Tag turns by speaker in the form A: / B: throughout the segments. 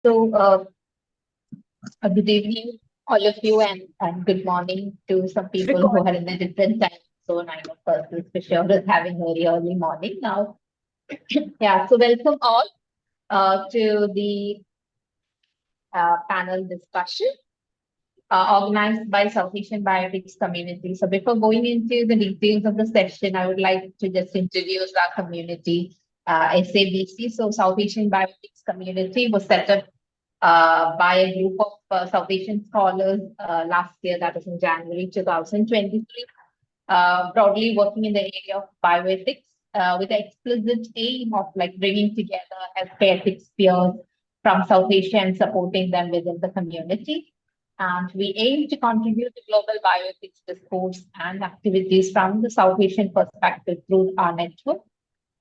A: Good evening, all of you, and good morning to some people who are in a different time zone. I know Persis for sure is having very early morning now. Yeah, so welcome all to the panel discussion organized by South Asian Biotics community. So before going into the details of the session, I would like to just introduce our community, SABC. So South Asian Biotics community was set up by a group of South Asian scholars last year, that was in January 2023, broadly working in the area of bioethics with the explicit aim of like bringing together healthcare ethics peers from South Asia and supporting them within the community. And we aim to contribute to global bioethics discourse and activities from the South Asian perspective through our network.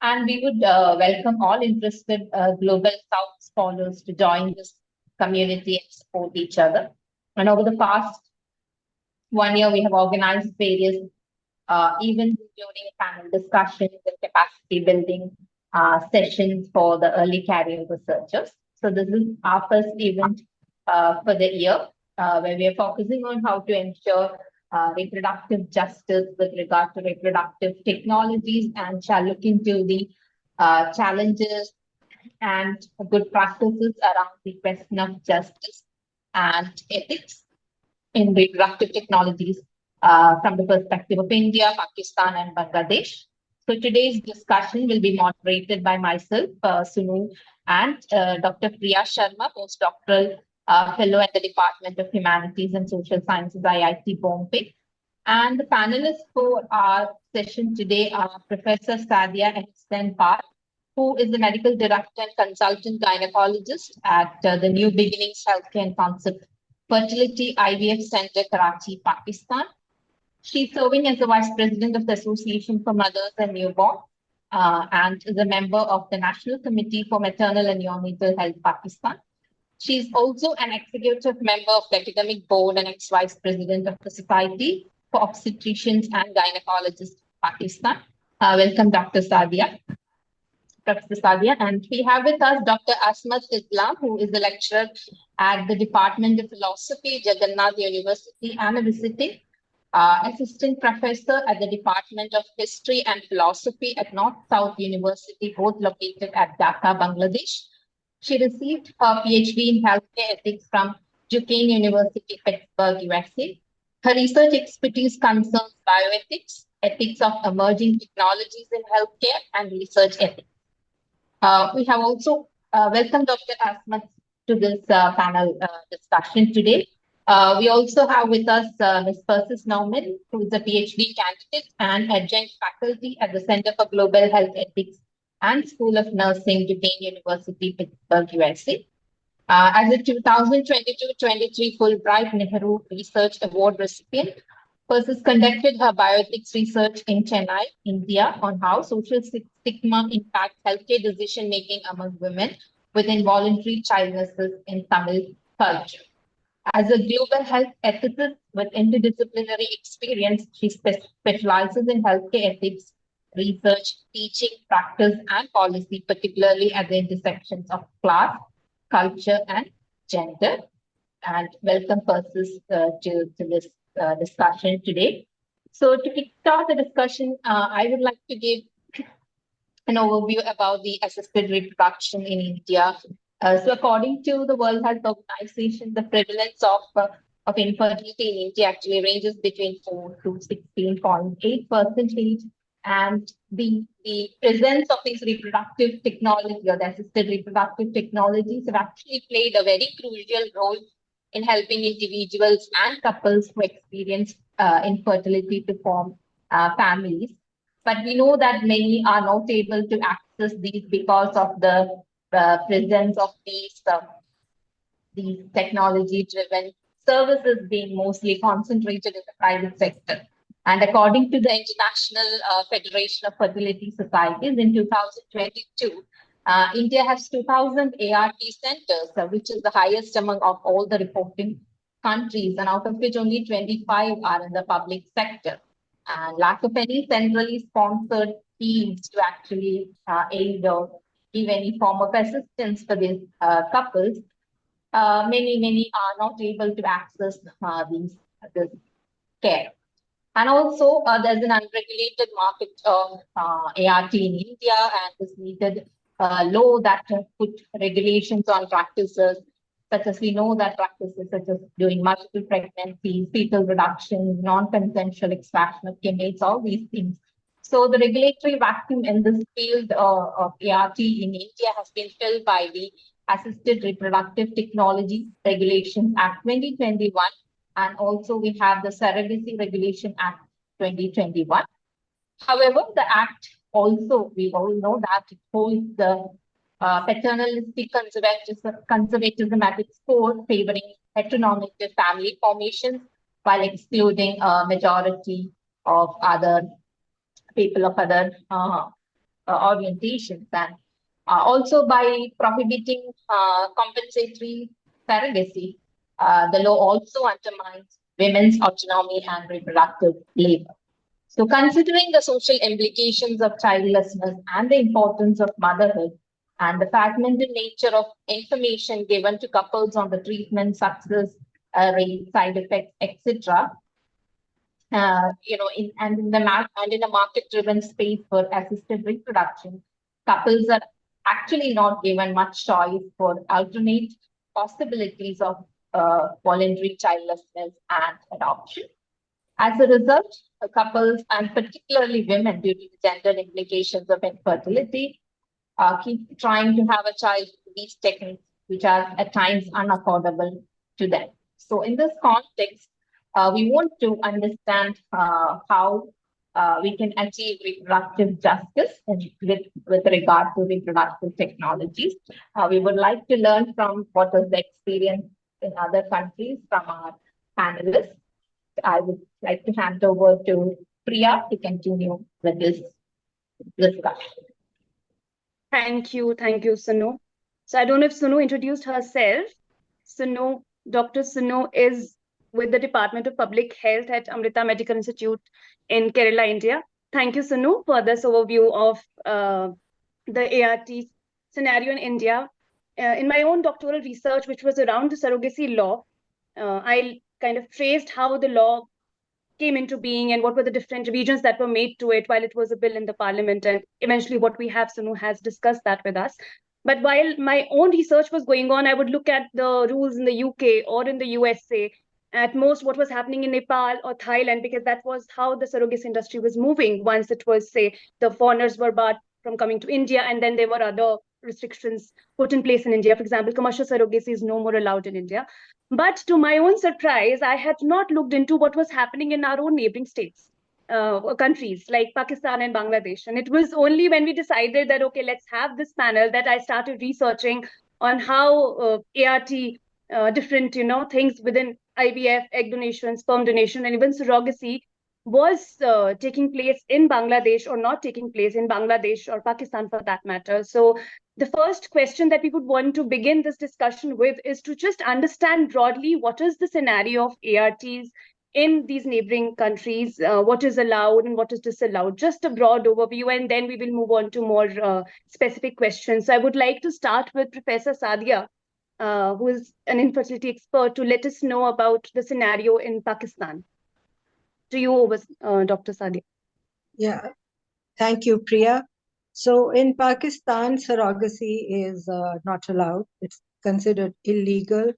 A: And we would welcome all interested global South scholars to join this community and support each other. And over the past 1 year, we have organized various events, including panel discussions and capacity building sessions for the early career researchers. So this is our first event for the year, where we are focusing on how to ensure reproductive justice with regard to reproductive technologies, and shall look into the challenges and good practices around the question of justice and ethics in reproductive technologies from the perspective of India, Pakistan, and Bangladesh. So today's discussion will be moderated by myself, Sunu, and Dr. Priya Sharma, Post-Doctoral Fellow at the Department of Humanities and Social Sciences, IIT Bombay. And the panelists for our session today are Professor Sadiah and Ahsan, who is the Medical Director and Consultant Gynecologist at the New Beginnings Healthcare and Concept Fertility IVF Center, Karachi, Pakistan. She's serving as the Vice President of the Association for Mothers and Newborn and is a member of the National Committee for Maternal and Neonatal Health, Pakistan. She's also an executive member of the Academic Board and ex-Vice President of the Society for Obstetricians and Gynecologists, Pakistan. Welcome, Dr. Sadiah. Professor Sadiah. And we have with us Dr. Asmat, who is a lecturer at the Department of Philosophy, Jagannath University, and a visiting assistant professor at the Department of History and Philosophy at North-South University, both located at Dhaka, Bangladesh. She received her PhD in healthcare ethics from Duquesne University, Pittsburgh, USA. Her research expertise concerns bioethics, ethics of emerging technologies in healthcare, and research ethics. We have also welcomed Dr. Asmat to this panel discussion today. We also have with us Ms. Persis Naumann, who is a PhD candidate and adjunct faculty at the Center for Global Health Ethics and School of Nursing, Duquesne University, Pittsburgh, USA. As a 2022-23 Fulbright Nehru Research Award recipient, Persis conducted her bioethics research in Chennai, India, on how social stigma impacts healthcare decision-making among women with involuntary childlessness in Tamil culture. As a global health ethicist with interdisciplinary experience, she specializes in healthcare ethics, research, teaching, practice, and policy, particularly at the intersections of class, culture, and gender. And welcome, Persis, to this discussion today. So to kickstart the discussion, I would like to give an overview about the assisted reproduction in India. So according to the World Health Organization, the prevalence of infertility in India actually ranges between 4 to 16.8%. And the presence of these reproductive technology or the assisted reproductive technologies have actually played a very crucial role in helping individuals and couples who experience infertility to form families. But we know that many are not able to access these because of the presence of these technology-driven services being mostly concentrated in the private sector. And according to the International Federation of Fertility Societies, in 2022, India has 2,000 ART centers, which is the highest among of all the reporting countries, and out of which only 25 are in the public sector. And lack of any centrally sponsored teams to actually aid or give any form of assistance for these couples many are not able to access this care. And also, there's an unregulated market of ART in India, and this needed law that put regulations on practices, such as we know that practices such as doing multiple pregnancies, fetal reduction, non-consensual extraction of gametes, all these things. So the regulatory vacuum in this field of ART in India has been filled by the Assisted Reproductive Technology Regulations Act 2021. And also we have the Surrogacy Regulation Act 2021. However, the Act also, we all know that it holds the paternalistic conservatism at its core, favoring heteronormative family formations while excluding a majority of other people of other orientations. And also by prohibiting compensatory surrogacy, the law also undermines women's autonomy and reproductive labor. So considering the social implications of childlessness and the importance of motherhood and the fragmented nature of information given to couples on the treatment, success rate, side effects, etc., in a market-driven space for assisted reproduction, couples are actually not given much choice for alternate possibilities of voluntary childlessness and adoption. As a result, couples and particularly women, due to the gender implications of infertility, keep trying to have a child with these techniques, which are at times unaffordable to them. So in this context, we want to understand how we can achieve reproductive justice with regard to reproductive technologies. We would like to learn from what is the experience in other countries from our panelists. I would like to hand over to Priya to continue with this discussion.
B: Thank you, Sunu. So I don't know if Sunu introduced herself. Sunu, Dr. Sunu is with the Department of Public Health at Amrita Medical Institute in Kerala, India. Thank you, Sunu, for this overview of the ART scenario in India. In my own doctoral research, which was around the surrogacy law, I kind of traced how the law came into being and what were the different revisions that were made to it while it was a bill in the parliament. And eventually what we have, Sunu has discussed that with us. But while my own research was going on, I would look at the rules in the UK or in the USA, at most what was happening in Nepal or Thailand, because that was how the surrogacy industry was moving once it was, say, the foreigners were barred from coming to India, and then there were other restrictions put in place in India. For example, commercial surrogacy is no more allowed in India. But to my own surprise, I had not looked into what was happening in our own neighboring states, countries like Pakistan and Bangladesh. And it was only when we decided that, okay, let's have this panel, that I started researching on how ART, different, things within IVF, egg donation, sperm donation, and even surrogacy was taking place in Bangladesh or not taking place in Bangladesh or Pakistan for that matter. So the first question that we would want to begin this discussion with is to just understand broadly what is the scenario of ARTs in these neighboring countries, what is allowed and what is disallowed, just a broad overview, and then we will move on to more specific questions. So I would like to start with Professor Sadiah, who is an infertility expert, to let us know about the scenario in Pakistan. To you, Dr. Sadiah.
C: Yeah, thank you, Priya. So in Pakistan, surrogacy is not allowed. It's considered illegal.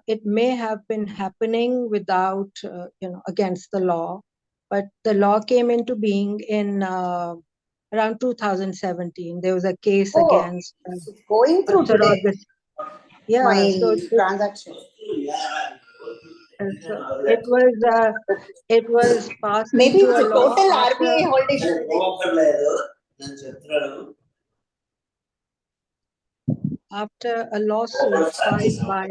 C: It may have been happening without, against the law, but the law came into being in around 2017. There was a case against
D: going through surrogacy.
C: Yeah,
D: my
C: so
D: transaction.
C: So it was passed
D: Maybe
C: into
D: it's
C: a
D: a
C: law
D: total RBI
C: after a lawsuit filed by.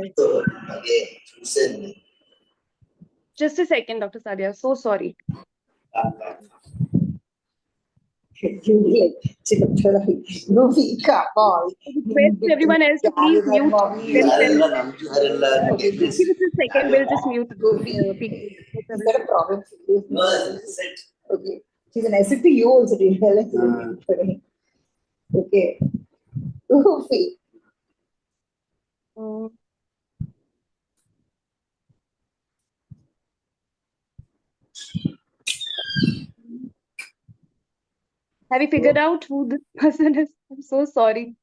B: Just a second, Dr. Sadiah. So sorry.
D: No, we can't.
B: Request everyone else to please mute themselves. Give us a second, we'll just mute people.
D: Is that a problem? Okay. She's an asset to you also, didn't tell us. Okay.
B: Have you figured out who this person is? I'm so sorry.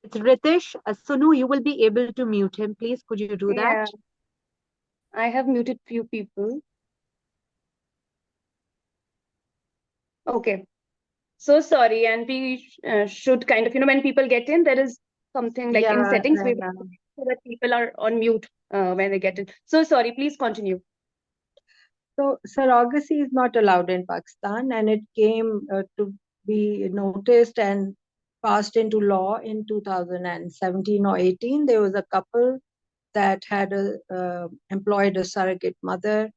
E: It's Ritesh. Sunu, you will be able to mute him. Please, could you do
B: Yeah,
E: that?
B: I have muted few people. Okay. So sorry, and we should kind of, when people get in, there is something like in
E: Yeah,
B: settings we
E: and,
B: so that people are on mute when they get in. So sorry, please continue.
C: So surrogacy is not allowed in Pakistan, and it came to be noticed and passed into law in 2017 or 18. There was a couple that had employed a surrogate mother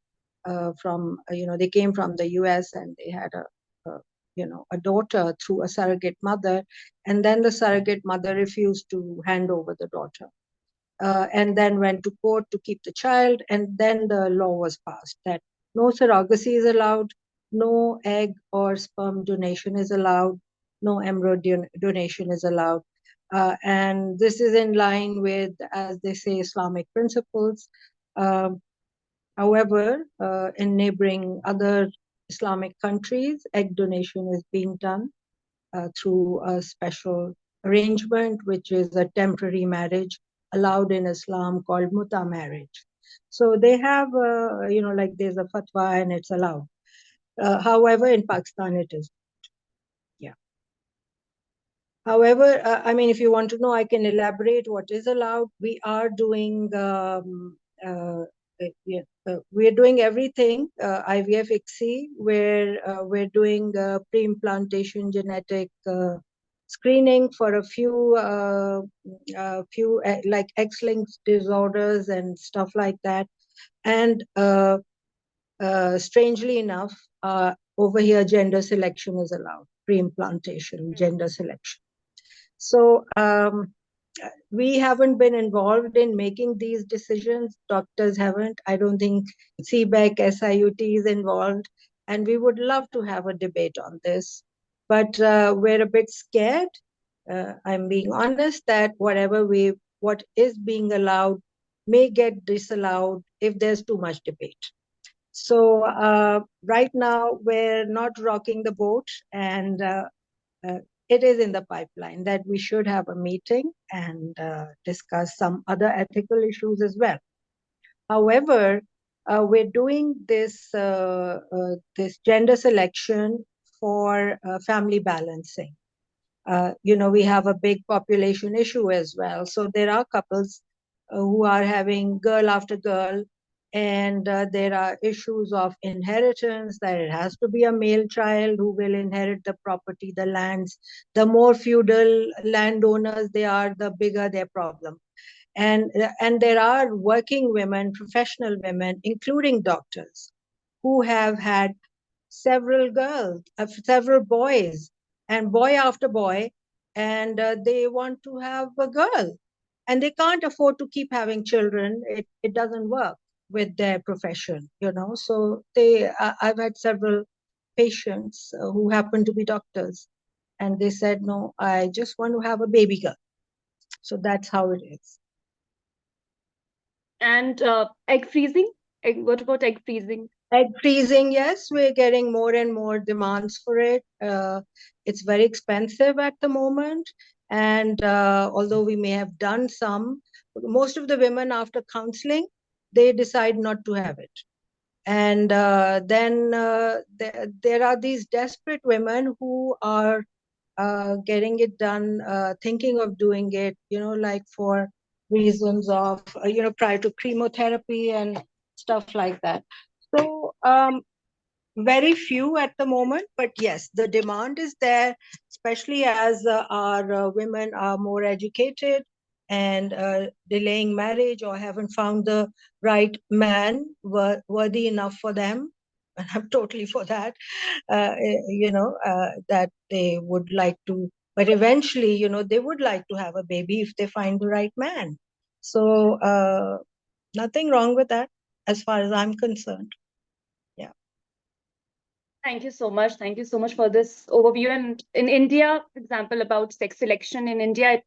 C: from, they came from the US, and they had a daughter through a surrogate mother, and then the surrogate mother refused to hand over the daughter. And then went to court to keep the child, and then the law was passed that no surrogacy is allowed, no egg or sperm donation is allowed, no embryo donation is allowed. And this is in line with, as they say, Islamic principles. However, in neighboring other Islamic countries, egg donation is being done through a special arrangement, which is a temporary marriage allowed in Islam called muta marriage. So they have, like there's a fatwa and it's allowed. However, in Pakistan, it is. Yeah. However, if you want to know, I can elaborate what is allowed. We are doing, we're doing everything, IVF, ICSI, where we're doing pre-implantation genetic screening for a few like X-linked disorders and stuff like that. And strangely enough, over here, gender selection is allowed, pre-implantation, gender selection. So we haven't been involved in making these decisions. Doctors haven't. I don't think CBEC, SIUT is involved. And we would love to have a debate on this. But we're a bit scared. I'm being honest that what is being allowed may get disallowed if there's too much debate. So right now, we're not rocking the boat, and it is in the pipeline that we should have a meeting and discuss some other ethical issues as well. However, we're doing this gender selection for family balancing. We have a big population issue as well. So there are couples who are having girl after girl, and there are issues of inheritance, that it has to be a male child who will inherit the property, the lands. The more feudal landowners they are, the bigger their problem. And there are working women, professional women, including doctors, who have had several girls, several boys, and boy after boy, and they want to have a girl, and they can't afford to keep having children. It doesn't work with their profession, So I've had several patients who happen to be doctors, and they said, no, I just want to have a baby girl. So that's how it is.
B: And egg freezing? What about egg freezing?
C: Egg freezing, yes, we're getting more and more demands for it. It's very expensive at the moment. And although we may have done some, most of the women after counseling, they decide not to have it. And then there are these desperate women who are getting it done, thinking of doing it, like for reasons of, prior to chemotherapy and stuff like that. So very few at the moment, but yes, the demand is there, especially as our women are more educated and delaying marriage or haven't found the right man worthy enough for them. And I'm totally for that, that they would like to, but eventually, they would like to have a baby if they find the right man. So nothing wrong with that as far as I'm concerned.
B: Thank you so much. Thank you so much for this overview. And in India, for example, about sex selection in India,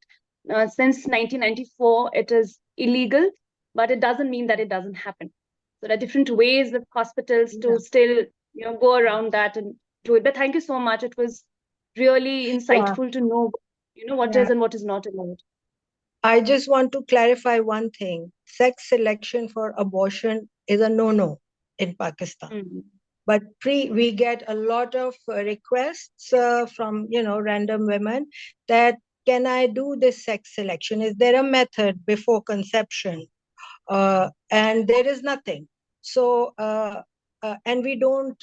B: since 1994, it is illegal, but it doesn't mean that it doesn't happen. So there are different ways of hospitals to still, go around that and do it. But thank you so much. It was really insightful to know, what
C: Yeah.
B: is and what is not allowed.
C: I just want to clarify one thing. Sex selection for abortion is a no-no in Pakistan.
B: Mm.
C: But we get a lot of requests from, random women that, can I do this sex selection? Is there a method before conception? And there is nothing. So, and we don't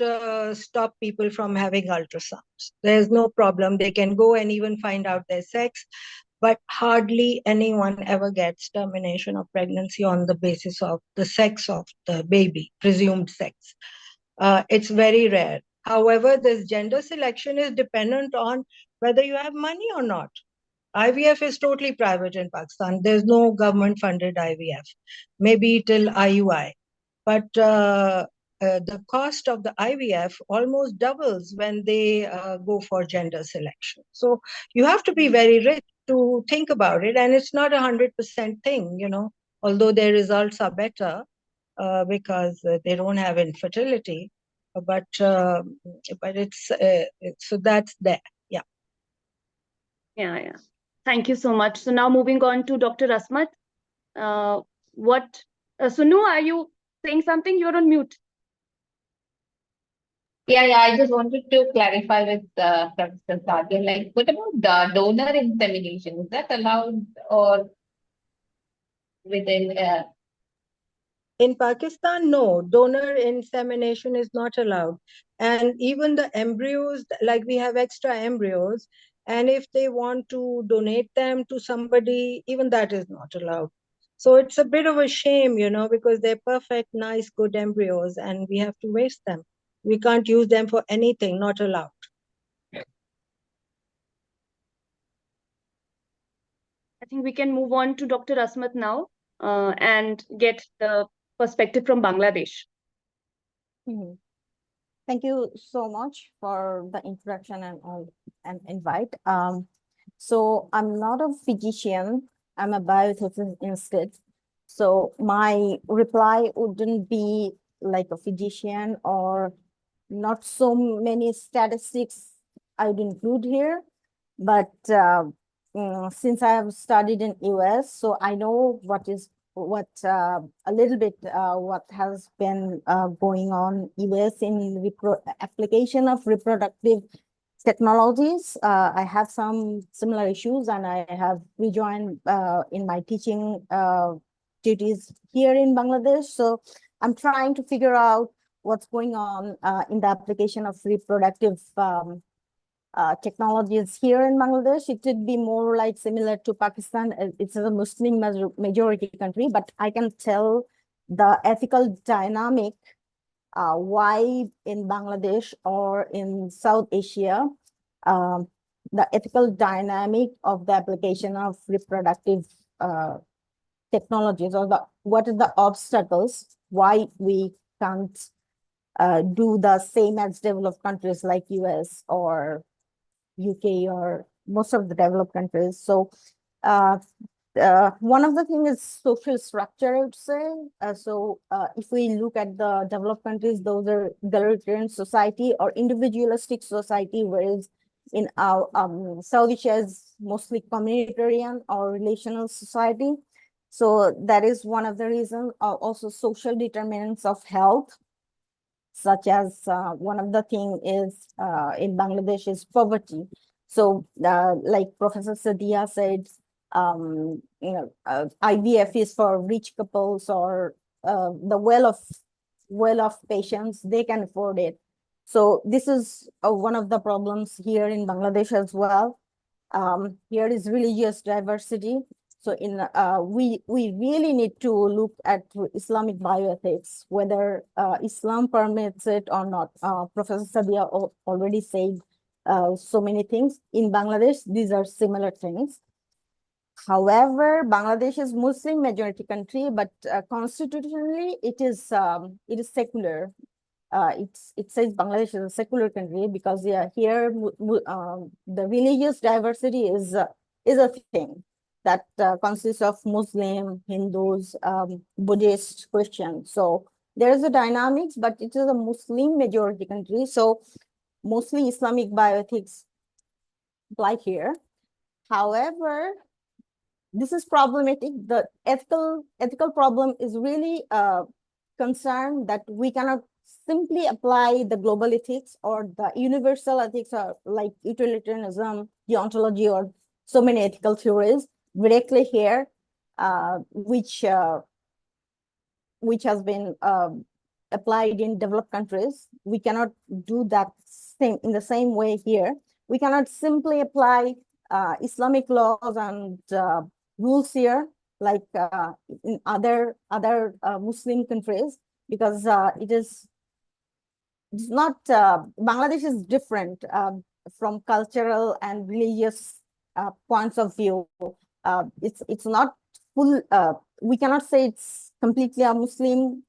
C: stop people from having ultrasounds. There's no problem. They can go and even find out their sex, but hardly anyone ever gets termination of pregnancy on the basis of the sex of the baby, presumed sex. It's very rare. However, this gender selection is dependent on whether you have money or not. IVF is totally private in Pakistan. There's no government funded IVF, maybe till IUI. But the cost of the IVF almost doubles when they go for gender selection. So you have to be very rich to think about it. And it's not 100% thing, although their results are better because they don't have infertility. But it's so that's there. Yeah.
B: Yeah. Thank you so much. So now moving on to Dr. Asmat. Sunu, are you saying something? You're on mute.
A: Yeah, I just wanted to clarify with Professor Sadiah, like, what about the donor insemination? Is that allowed or within?
C: In Pakistan, no, donor insemination is not allowed. And even the embryos, like we have extra embryos, and if they want to donate them to somebody, even that is not allowed. So it's a bit of a shame, because they're perfect, nice, good embryos, and we have to waste them. We can't use them for anything, not allowed.
B: I think we can move on to Dr. Asmat now and get the perspective from Bangladesh.
F: Mhm. Thank you so much for the introduction and invite. So I'm not a physician. I'm a bioethicist instead. So my reply wouldn't be like a physician, or not so many statistics I would include here. But since I have studied in US, so I know a little bit what has been going on US in application of reproductive technologies. I have some similar issues, and I have rejoined in my teaching duties here in Bangladesh. So I'm trying to figure out what's going on in the application of reproductive technologies here in Bangladesh. It would be more like similar to Pakistan. It's a Muslim majority country, but I can tell the ethical dynamic why in Bangladesh or in South Asia, the ethical dynamic of the application of reproductive technologies, or what are the obstacles why we can't do the same as developed countries like US or UK or most of the developed countries. So one of the things is social structure, I would say. If we look at the developed countries, those are egalitarian society or individualistic society, whereas in our South Asia is mostly communitarian or relational society. So that is one of the reasons. Also social determinants of health, such as one of the thing is in Bangladesh is poverty. So like Professor Sadiah said, IVF is for rich couples or the well-off patients, they can afford it. So this is one of the problems here in Bangladesh as well. Here is religious diversity. So we really need to look at Islamic bioethics, whether Islam permits it or not. Professor Sadiah already said so many things. In Bangladesh, these are similar things. However, Bangladesh is Muslim majority country, but constitutionally it is secular. It says Bangladesh is a secular country because here the religious diversity is a thing that consists of Muslim, Hindus, Buddhist, Christian. So there is a dynamics, but it is a Muslim majority country. So mostly Islamic bioethics apply here. However, this is problematic. The ethical problem is really concerned that we cannot simply apply the global ethics or the universal ethics, or like utilitarianism, deontology, or so many ethical theories directly here, which has been applied in developed countries. We cannot do that in the same way here. We cannot simply apply Islamic laws and rules here like in other Muslim countries, because it's not Bangladesh is different from cultural and religious points of view. It's not full. We cannot say it's completely a Muslim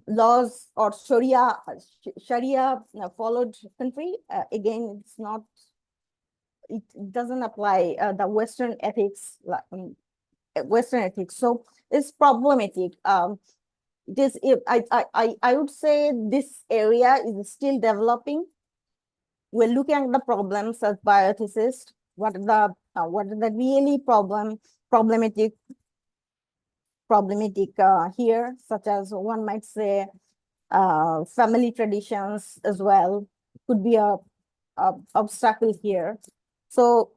F: laws or Sharia followed country. Again, it's not. It doesn't apply the Western ethics. Western ethics, so it's problematic. It is. I would say this area is still developing. We're looking at the problems as bioethicists. What are the really problematic here, such as one might say family traditions as well could be a obstacle here. So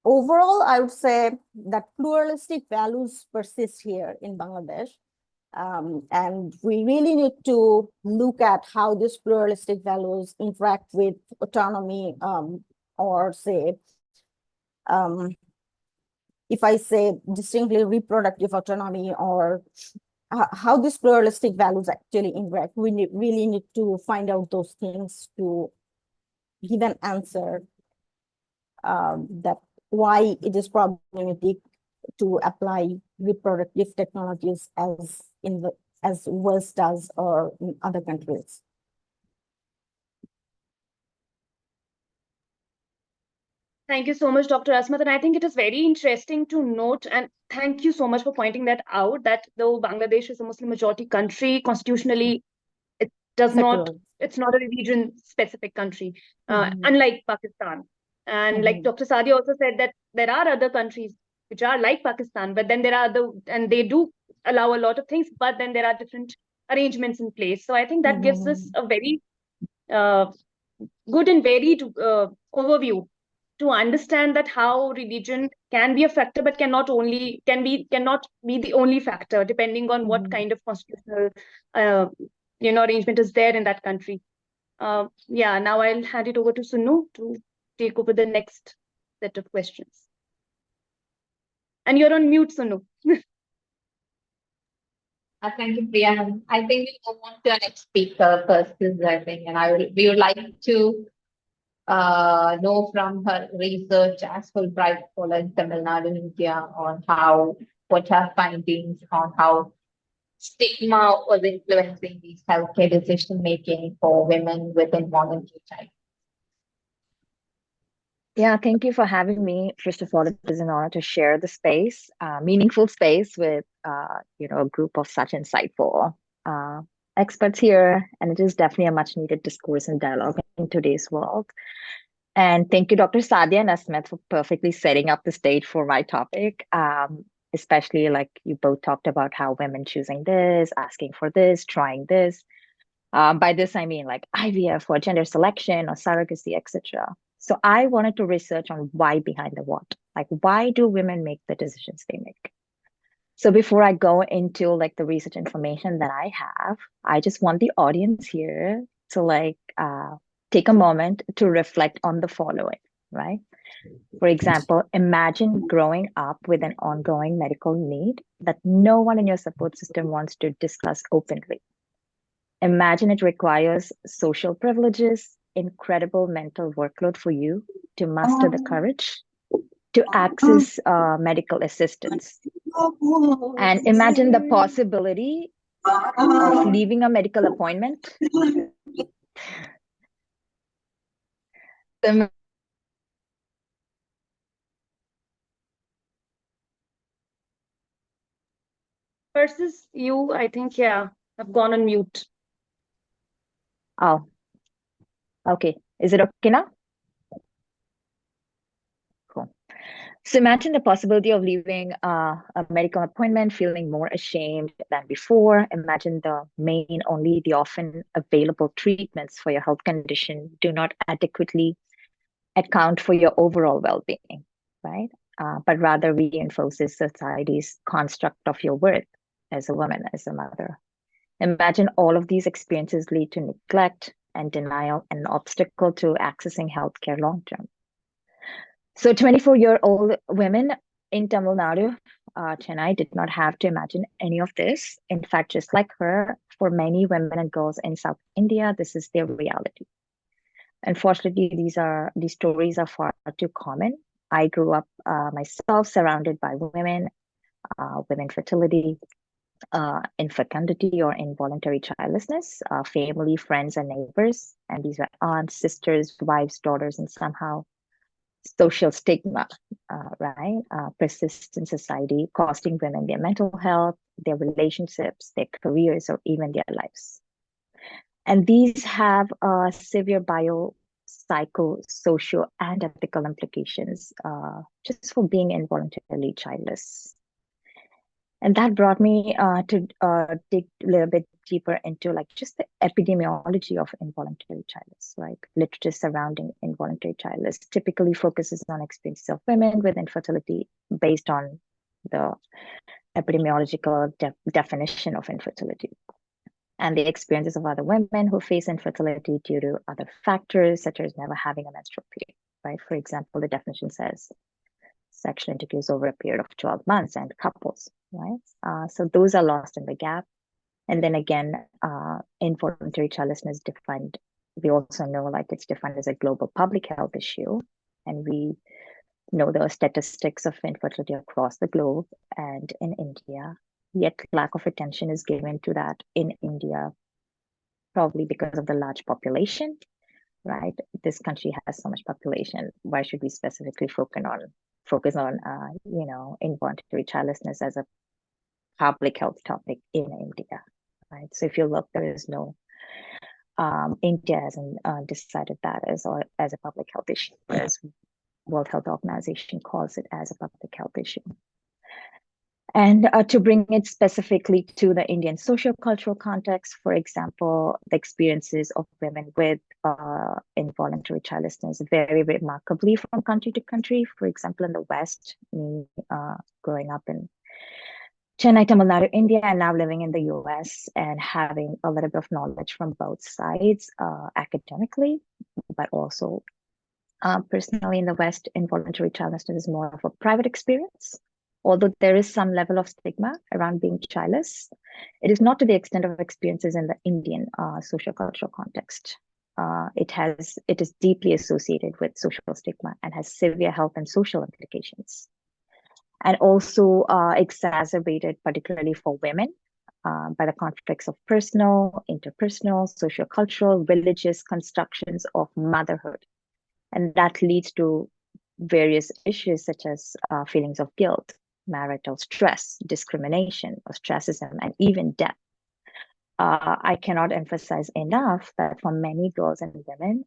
F: overall, I would say that pluralistic values persist here in Bangladesh. And we really need to look at how these pluralistic values interact with autonomy, or say, if I say distinctly reproductive autonomy, or how these pluralistic values actually interact. We really need to find out those things to give an answer that why it is problematic to apply reproductive technologies as West does or in other countries.
B: Thank you so much, Dr. Asmat. And I think it is very interesting to note, and thank you so much for pointing that out, that though Bangladesh is a Muslim majority country, constitutionally, it does not, it's not a religion specific country, unlike Pakistan. And like Dr. Sadiah also said, that there are other countries which are like Pakistan, but then there are and they do allow a lot of things, but then there are different arrangements in place. So I think that gives us a very good and varied overview to understand that how religion can be a factor, but cannot be the only factor, depending on what kind of constitutional arrangement is there in that country. Yeah, now I'll hand it over to Sunu to take over the next set of questions. And you're on mute, Sunu.
A: Thank you, Priya. I think we'll move on to our next speaker, Persis, I think, and we would like to know from her research as Fulbright scholar in Tamil Nadu, India, on what her findings on how stigma was influencing these healthcare decision making for women with involuntary child.
G: Yeah, thank you for having me. First of all, it is an honor to share the space, meaningful space with a group of such insightful experts here, and it is definitely a much needed discourse and dialogue in today's world. And thank you, Dr. Sadiah and Asmat, for perfectly setting up the stage for my topic. Especially like you both talked about how women choosing this, asking for this, trying this. By this, I mean like IVF or gender selection or surrogacy, etc. So I wanted to research on why behind the what. Like, why do women make the decisions they make? So before I go into like the research information that I have, I just want the audience here to take a moment to reflect on the following, right? For example, imagine growing up with an ongoing medical need that no one in your support system wants to discuss openly. Imagine it requires social privileges, incredible mental workload for you to muster the courage to access medical assistance. And imagine the possibility of leaving a medical appointment.
B: Persis, I think, yeah, have gone on mute.
G: Oh, okay. Is it okay now? Cool. So imagine the possibility of leaving a medical appointment feeling more ashamed than before. Imagine the often available treatments for your health condition do not adequately account for your overall well-being, right? But rather reinforces society's construct of your worth as a woman, as a mother. Imagine all of these experiences lead to neglect and denial and an obstacle to accessing healthcare long-term. So 24-year-old women in Tamil Nadu, Chennai, did not have to imagine any of this. In fact, just like her, for many women and girls in South India, this is their reality. Unfortunately, these stories are far too common. I grew up myself surrounded by women with infertility, infecundity or involuntary childlessness, family, friends, and neighbors. And these were aunts, sisters, wives, daughters, and somehow social stigma, right, persists in society, costing women their mental health, their relationships, their careers, or even their lives. And these have severe psycho, social, and ethical implications just for being involuntarily childless. And that brought me to dig a little bit deeper into like just the epidemiology of involuntary childless, right? Literature surrounding involuntary childless typically focuses on experiences of women with infertility based on the epidemiological definition of infertility, and the experiences of other women who face infertility due to other factors, such as never having a menstrual period, right? For example, the definition says sexual intercourse over a period of 12 months and couples, right? So those are lost in the gap. And then again, involuntary childlessness defined, we also know like it's defined as a global public health issue. And we know the statistics of infertility across the globe and in India, yet lack of attention is given to that in India, probably because of the large population, right? This country has so much population. Why should we specifically focus on involuntary childlessness as a public health topic in India, right? So if you look, there is no, India hasn't decided that as a public health issue, whereas World Health Organization calls it as a public health issue. And to bring it specifically to the Indian socio-cultural context, for example, the experiences of women with involuntary childlessness vary remarkably from country to country. For example, in the West, me growing up in Chennai, Tamil Nadu, India, and now living in the US and having a little bit of knowledge from both sides academically, but also personally in the West, involuntary childlessness is more of a private experience. Although there is some level of stigma around being childless, it is not to the extent of experiences in the Indian sociocultural context. It is deeply associated with social stigma and has severe health and social implications. And also exacerbated, particularly for women, by the conflicts of personal, interpersonal, sociocultural, religious constructions of motherhood. And that leads to various issues such as feelings of guilt, marital stress, discrimination, ostracism, and even death. I cannot emphasize enough that for many girls and women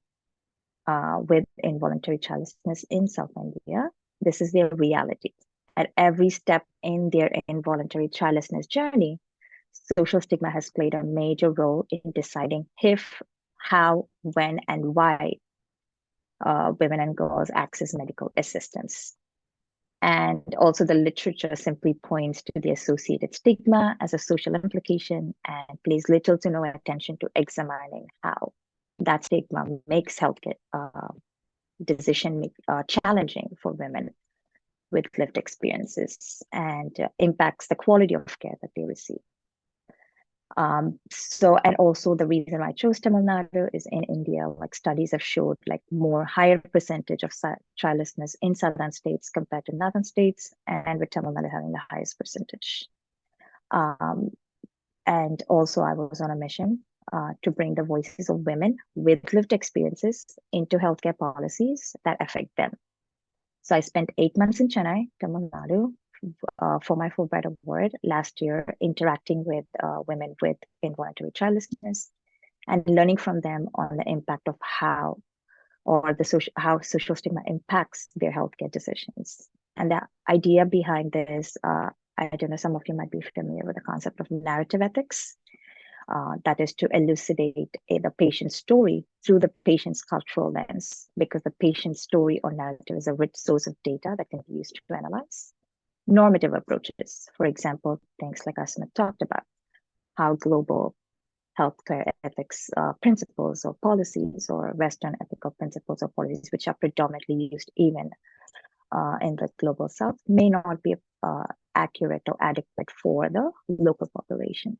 G: with involuntary childlessness in South India, this is their reality. At every step in their involuntary childlessness journey, social stigma has played a major role in deciding if, how, when, and why women and girls access medical assistance. And also the literature simply points to the associated stigma as a social implication and pays little to no attention to examining how that stigma makes healthcare decision challenging for women with lived experiences and impacts the quality of care that they receive. And also the reason why I chose Tamil Nadu is in India, like studies have showed like higher percentage of childlessness in southern states compared to northern states, and with Tamil Nadu having the highest percentage. And also I was on a mission to bring the voices of women with lived experiences into healthcare policies that affect them. So I spent 8 months in Chennai, Tamil Nadu, for my Fulbright Award last year, interacting with women with involuntary childlessness and learning from them on the impact of how or how social stigma impacts their healthcare decisions. And the idea behind this, I don't know, some of you might be familiar with the concept of narrative ethics. That is to elucidate the patient's story through the patient's cultural lens, because the patient's story or narrative is a rich source of data that can be used to analyze. Normative approaches, for example, things like Asmat talked about, how global healthcare ethics principles or policies, or Western ethical principles or policies, which are predominantly used even in the global South, may not be accurate or adequate for the local population.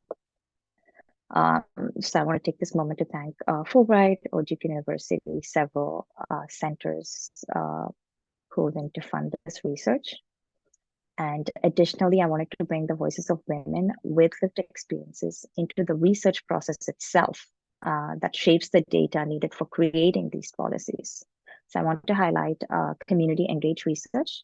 G: So I want to take this moment to thank Fulbright or Duquesne University, several centers who are going to fund this research. And additionally, I wanted to bring the voices of women with lived experiences into the research process itself that shapes the data needed for creating these policies. So I want to highlight community engaged research.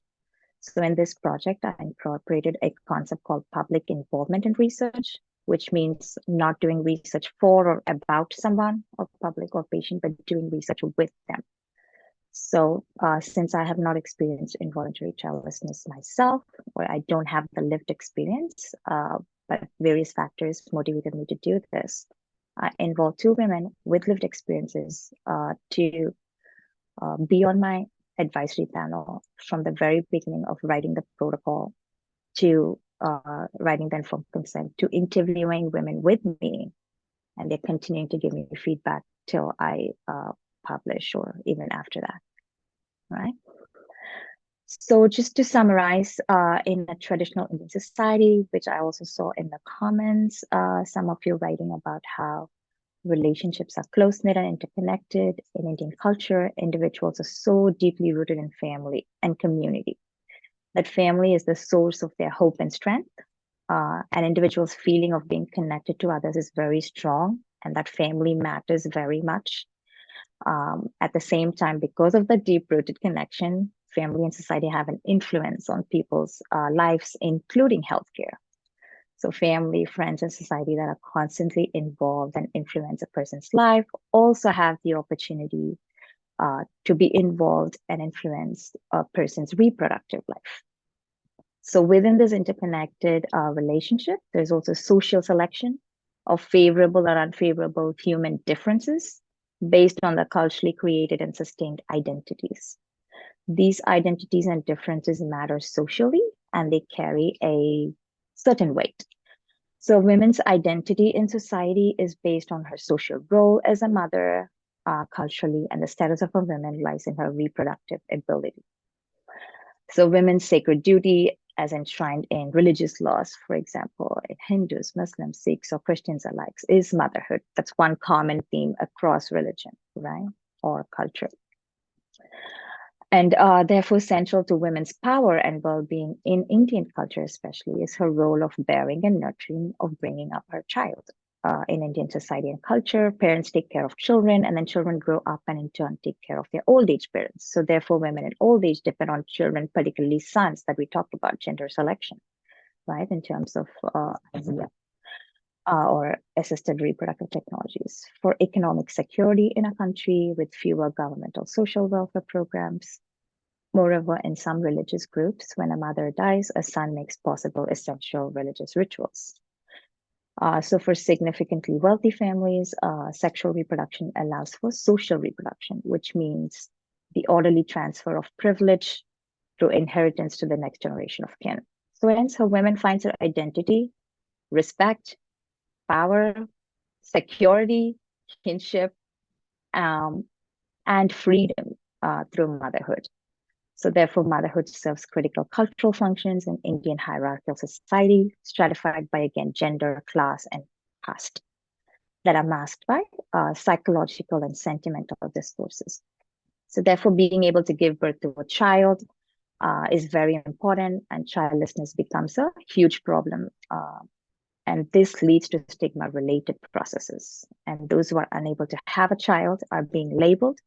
G: So in this project, I incorporated a concept called public involvement in research, which means not doing research for or about someone or public or patient, but doing research with them. So since I have not experienced involuntary childlessness myself, or I don't have the lived experience, but various factors motivated me to do this, I involved 2 women with lived experiences to be on my advisory panel from the very beginning of writing the protocol to writing the informed consent to interviewing women with me. And they're continuing to give me feedback till I publish or even after that, right? So just to summarize, in a traditional Indian society, which I also saw in the comments, some of you writing about how relationships are close-knit and interconnected. In Indian culture, individuals are so deeply rooted in family and community that family is the source of their hope and strength. An individual's feeling of being connected to others is very strong, and that family matters very much. At the same time, because of the deep-rooted connection, family and society have an influence on people's lives, including healthcare. So family, friends, and society that are constantly involved and influence a person's life also have the opportunity to be involved and influence a person's reproductive life. So within this interconnected relationship, there's also social selection of favorable or unfavorable human differences based on the culturally created and sustained identities. These identities and differences matter socially, and they carry a certain weight. So women's identity in society is based on her social role as a mother culturally, and the status of a woman lies in her reproductive ability. So women's sacred duty, as enshrined in religious laws, for example, in Hindus, Muslims, Sikhs, or Christians alike, is motherhood. That's one common theme across religion, right, or culture. And therefore, central to women's power and well-being in Indian culture especially is her role of bearing and nurturing, of bringing up her child. In Indian society and culture, parents take care of children, and then children grow up and in turn take care of their old age parents. So therefore, women in old age depend on children, particularly sons, that we talked about, gender selection, right, in terms of or assisted reproductive technologies, for economic security in a country with fewer governmental social welfare programs. Moreover, in some religious groups, when a mother dies, a son makes possible essential religious rituals. So for significantly wealthy families, sexual reproduction allows for social reproduction, which means the orderly transfer of privilege through inheritance to the next generation of kin. So hence, how women finds her identity, respect, power, security, kinship, and freedom through motherhood. So therefore, motherhood serves critical cultural functions in Indian hierarchical society, stratified by, again, gender, class, and caste, that are masked by psychological and sentimental discourses. So therefore, being able to give birth to a child is very important, and childlessness becomes a huge problem. And this leads to stigma-related processes. And those who are unable to have a child are being labeled,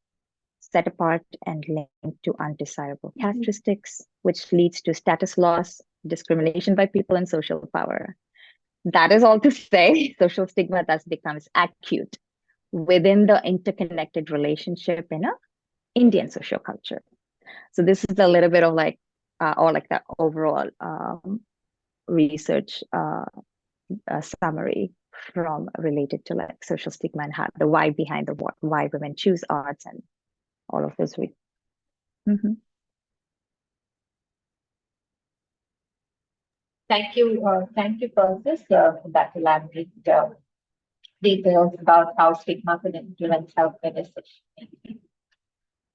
G: set apart, and linked to undesirable characteristics, which leads to status loss, discrimination by people in social power. That is all to say, social stigma thus becomes acute within the interconnected relationship in a Indian socioculture. So this is a little bit of like, or like the overall research summary from related to like social stigma and how the why behind the what, why women choose arts and all of those.
A: Thank you, Persis, for that elaborate details about how stigma can influence healthcare decision.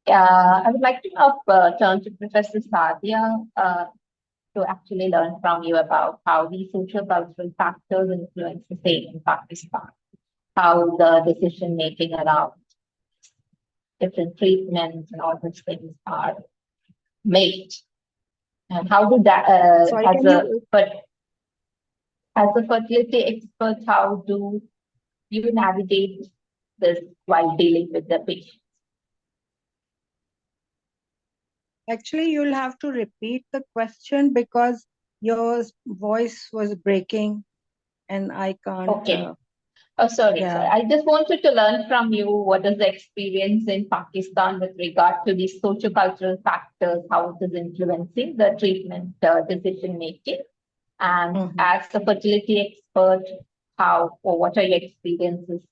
A: I would like to now turn to Professor Sadiah to actually learn from you about how these social cultural factors influence the same in Pakistan, how the decision making around different treatments and all those things are made, and how do that
C: Sorry,
A: as a fertility expert, how do you navigate this while dealing with the patient?
C: Actually, you'll have to repeat the question because your voice was breaking and I can't.
A: Okay. Sorry. I just wanted to learn from you what is the experience in Pakistan with regard to these sociocultural factors, how it is influencing the treatment decision making. And as a fertility expert, what are your experiences,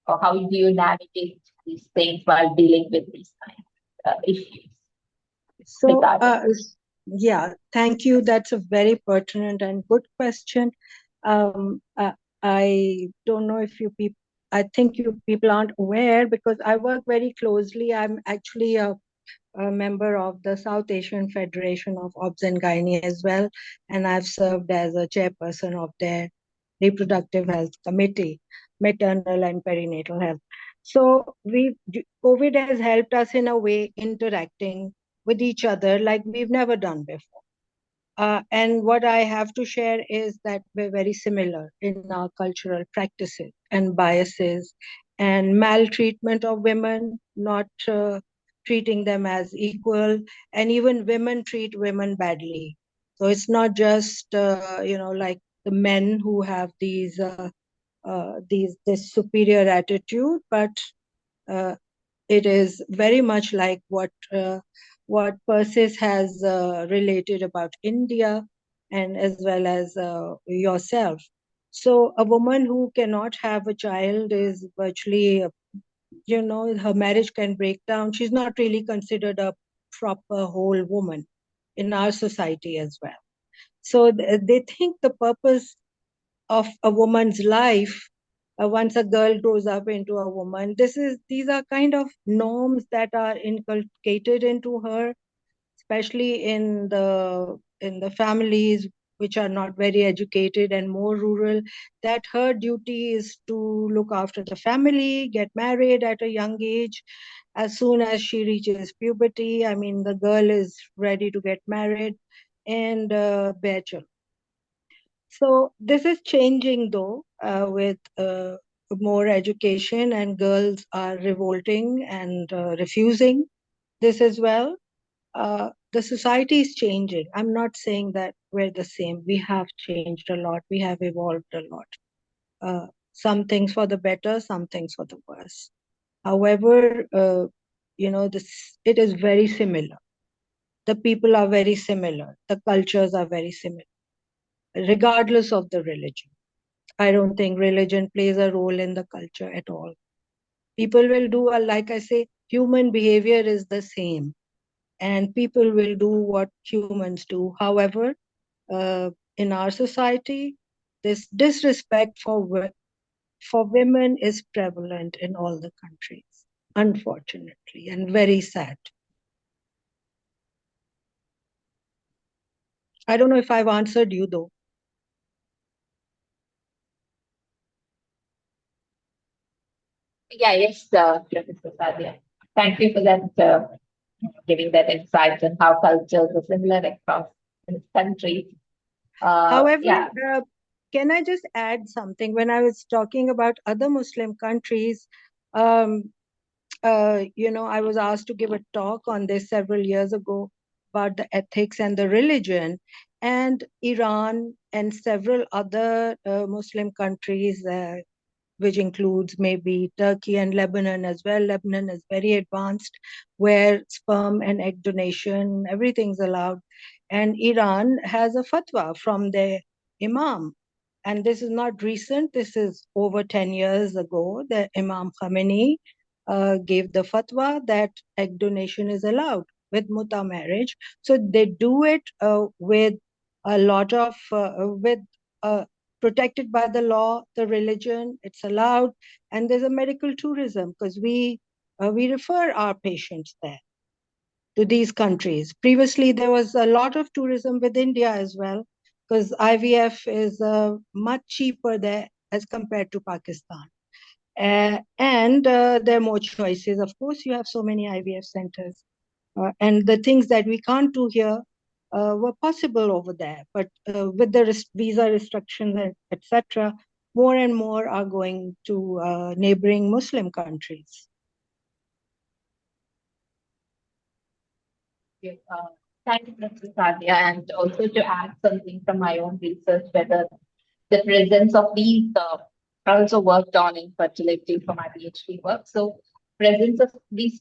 A: or how do you navigate these things while dealing with these kind of issues?
C: So, yeah, thank you. That's a very pertinent and good question. I don't know if you people, I think you people aren't aware because I work very closely. I'm actually a member of the South Asian Federation of Obs and Gynae as well, and I've served as a chairperson of their Reproductive Health Committee, Maternal and Perinatal Health. So COVID has helped us in a way interacting with each other like we've never done before. And what I have to share is that we're very similar in our cultural practices and biases and maltreatment of women, not treating them as equal, and even women treat women badly. So it's not just like the men who have this superior attitude, but it is very much like what Persis has related about India, and as well as yourself. So a woman who cannot have a child is virtually, her marriage can break down. She's not really considered a proper whole woman in our society as well. So they think the purpose of a woman's life, once a girl grows up into a woman, these are kind of norms that are inculcated into her, especially in the families which are not very educated and more rural, that her duty is to look after the family, get married at a young age. As soon as she reaches puberty, I mean, the girl is ready to get married and bear children. So this is changing though, with more education, and girls are revolting and refusing this as well. The society is changing. I'm not saying that we're the same. We have changed a lot. We have evolved a lot. Some things for the better, some things for the worse. However, it is very similar. The people are very similar. The cultures are very similar, regardless of the religion. I don't think religion plays a role in the culture at all. People will do, like I say, human behavior is the same, and people will do what humans do. However, in our society, this disrespect for women is prevalent in all the countries, unfortunately, and very sad. I don't know if I've answered you though.
A: Yeah, yes, Professor Sadiah. Thank you for that, giving that insight on how cultures are similar across the country.
C: However, can I just add something? When I was talking about other Muslim countries, I was asked to give a talk on this several years ago about the ethics and the religion, and Iran and several other Muslim countries, which includes maybe Turkey and Lebanon as well. Lebanon is very advanced, where sperm and egg donation, everything's allowed. And Iran has a fatwa from their imam. And this is not recent, this is over 10 years ago. The Imam Khamenei gave the fatwa that egg donation is allowed with muta marriage. So they do it with a lot of, protected by the law, the religion, it's allowed. And there's a medical tourism because we refer our patients there to these countries. Previously, there was a lot of tourism with India as well, because IVF is much cheaper there as compared to Pakistan. And there are more choices. Of course, you have so many IVF centers. And the things that we can't do here were possible over there. But with the visa restrictions, etc., more and more are going to neighboring Muslim countries.
A: Thank you, Mr. Sadiah, and also to add something from my own research, whether the presence of these, I also worked on infertility for my PhD work. So presence of these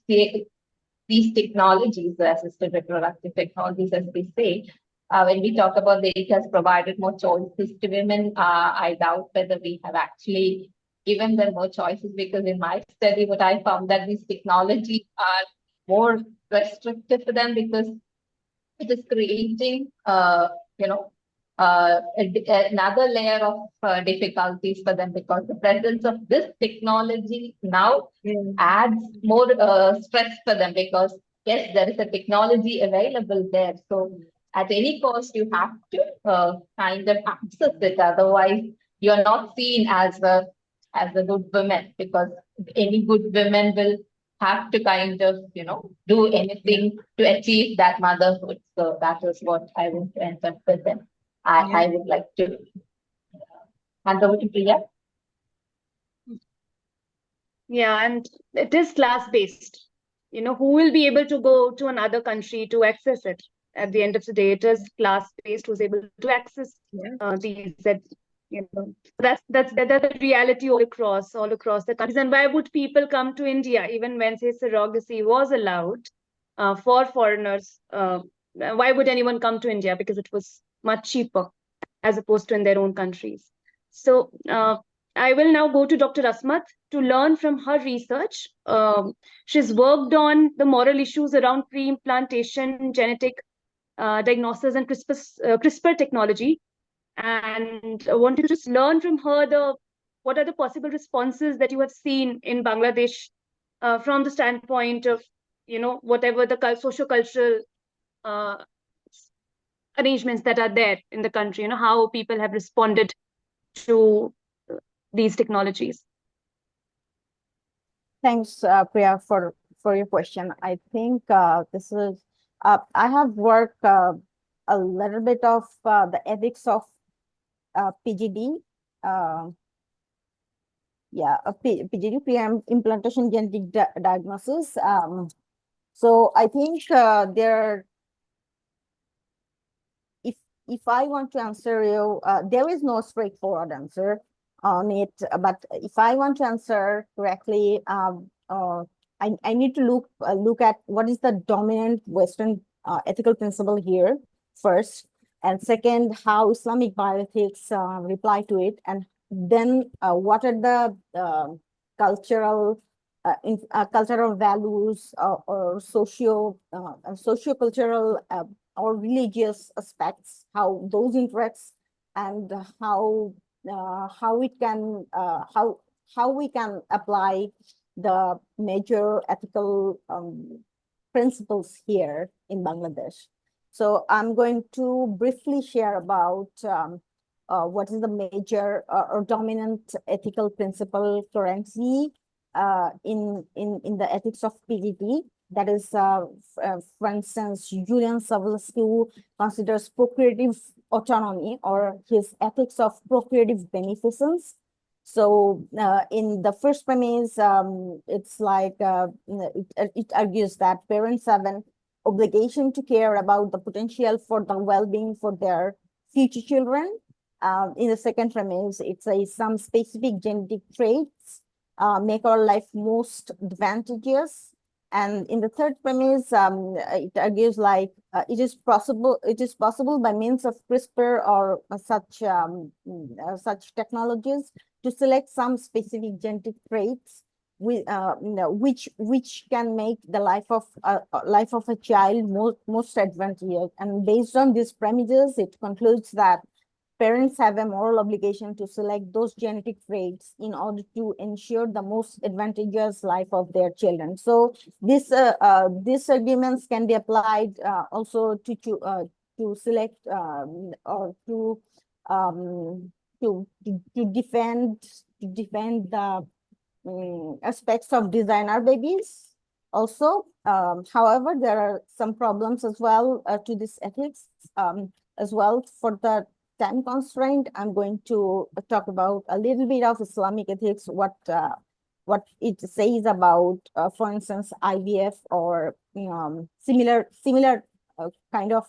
A: technologies, the assisted reproductive technologies, as we say, when we talk about it has provided more choices to women, I doubt whether we have actually given them more choices, because in my study, what I found that these technologies are more restrictive for them, because it is creating, another layer of difficulties for them, because the presence of this technology now adds more stress for them, because yes, there is a technology available there. So at any cost, you have to kind of access it. Otherwise, you're not seen as a good woman, because any good woman will have to kind of, do anything to achieve that motherhood. So that is what I want to emphasize them. I would like to hand over to Priya.
B: Yeah, and it is class-based. Who will be able to go to another country to access it? At the end of the day, it is class-based who's able to access these. That's the reality all across the countries. And why would people come to India even when, say, surrogacy was allowed for foreigners? Why would anyone come to India? Because it was much cheaper as opposed to in their own countries. So I will now go to Dr. Asmat to learn from her research. She's worked on the moral issues around pre-implantation, genetic diagnosis, and CRISPR technology. And I wanted to just learn from her what are the possible responses that you have seen in Bangladesh from the standpoint of, whatever the socio-cultural arrangements that are there in the country, how people have responded to these technologies.
F: Thanks, Priya, for your question. I think this is, I have worked a little bit of the ethics of PGD. PGD, pre-implantation genetic diagnosis. So I think if I want to answer you, there is no straightforward answer on it. But if I want to answer correctly, I need to look at what is the dominant Western ethical principle here first, and second, how Islamic bioethics reply to it, and then what are the cultural values or socio-cultural or religious aspects, how those interacts, and how we can apply the major ethical principles here in Bangladesh. So I'm going to briefly share about what is the major or dominant ethical principle currently in the ethics of PGT. That is, for instance, Julian Savulescu considers procreative autonomy, or his ethics of procreative beneficence. So in the first premise, it's like it argues that parents have an obligation to care about the potential for the well-being for their future children, In the second premise, it says some specific genetic traits make our life most advantageous. And in the third premise, it argues like it is possible by means of CRISPR or such technologies to select some specific genetic traits with which can make the life of a child most advantageous. And based on these premises, it concludes that parents have a moral obligation to select those genetic traits in order to ensure the most advantageous life of their children. So these arguments can be applied also to select or to defend the aspects of designer babies also. However, there are some problems as well to this ethics as well. For the time constraint, I'm going to talk about a little bit of Islamic ethics, what it says about, for instance, IVF or similar kind of.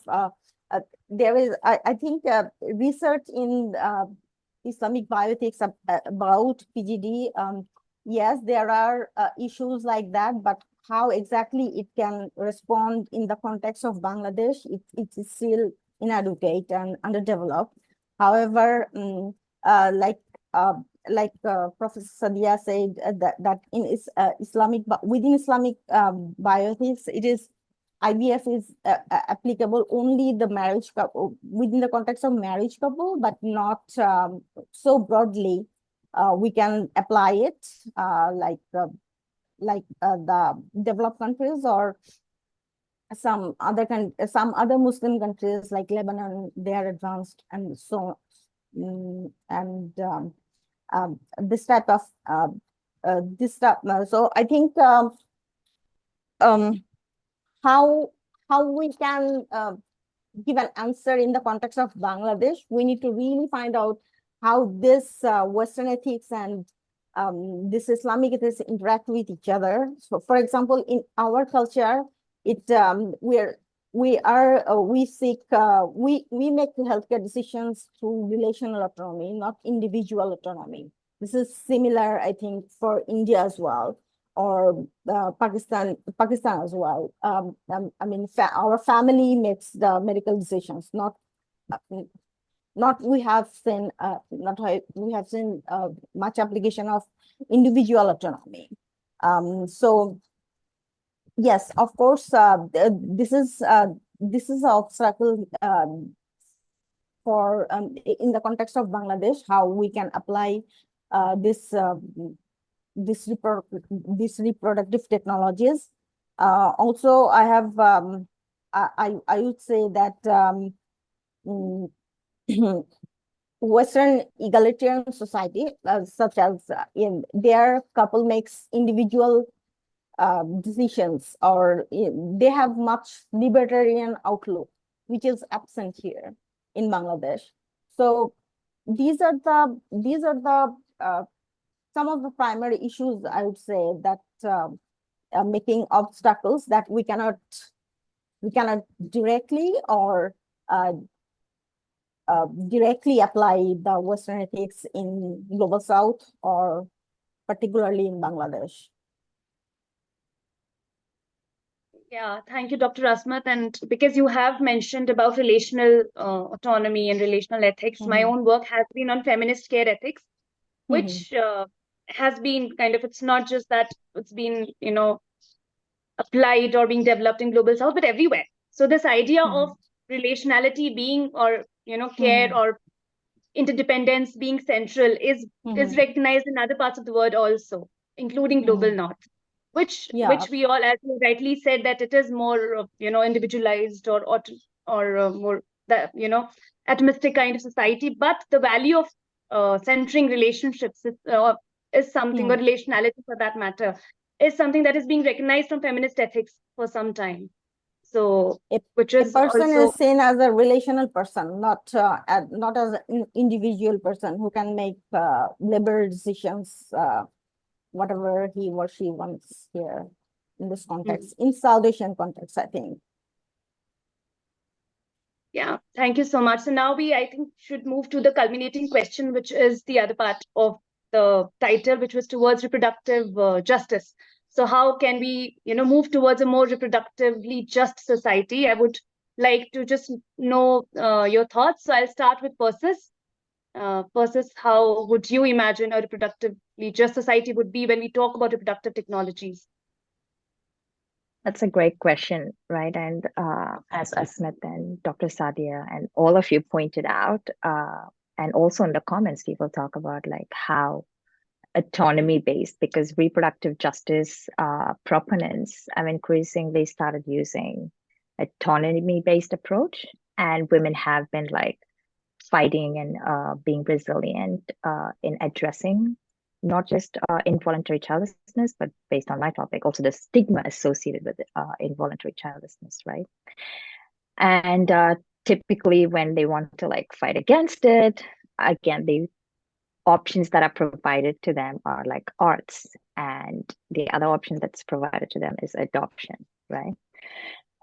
F: There is, I think, research in Islamic bioethics about PGD. Yes, there are issues like that, but how exactly it can respond in the context of Bangladesh, it is still inadequate and underdeveloped. However, like Professor Sadiah said, that in within Islamic bioethics, IVF is applicable only the marriage couple, within the context of marriage couple, but not so broadly. We can apply it like the developed countries or some other Muslim countries like Lebanon. They are advanced, and so this type of this stuff. So I think how we can give an answer in the context of Bangladesh, we need to really find out how this Western ethics and this Islamic ethics interact with each other. So, for example, in our culture, we make healthcare decisions through relational autonomy, not individual autonomy. This is similar, I think, for India as well, or Pakistan as well. I mean, our family makes the medical decisions, not we have seen much application of individual autonomy. So yes, of course, this is an obstacle for in the context of Bangladesh, how we can apply this reproductive technologies. Also, I have I would say that Western egalitarian society, such as in their couple makes individual decisions, or they have much libertarian outlook, which is absent here in Bangladesh. So these are the some of the primary issues, I would say, that are making obstacles that we cannot directly or directly apply the Western ethics in Global South, or particularly in Bangladesh.
B: Yeah, thank you, Dr. Asmat. And because you have mentioned about relational autonomy and relational ethics, my own work has been on feminist care ethics, which has been kind of, it's not just that it's been, applied or being developed in Global South, but everywhere. So this idea of relationality being, or, care or interdependence being central is recognized in other parts of the world also, including Global North. Which we all, as you rightly said, that it is more individualized or more that atomistic kind of society, but the value of centering relationships is something, or relationality for that matter, is something that is being recognized from feminist ethics for some time. So which is
F: a person
B: also
F: is seen as a relational person, not as an individual person who can make liberal decisions, whatever he or she wants here in this context, in South Asian context, I think.
B: Yeah, thank you so much. So now I think, should move to the culminating question, which is the other part of the title, which was towards reproductive justice. So how can we, move towards a more reproductively just society? I would like to just know your thoughts. So I'll start with Persis. Persis, how would you imagine a reproductively just society would be when we talk about reproductive technologies?
G: That's a great question, right? And as Asmat and Dr. Sadiah and all of you pointed out, and also in the comments, people talk about like how autonomy-based, because reproductive justice proponents have increasingly started using autonomy-based approach, and women have been like fighting and being resilient in addressing not just involuntary childlessness, but based on my topic, also the stigma associated with involuntary childlessness, right? And typically when they want to like fight against it, again, the options that are provided to them are like arts, and the other option that's provided to them is adoption, right?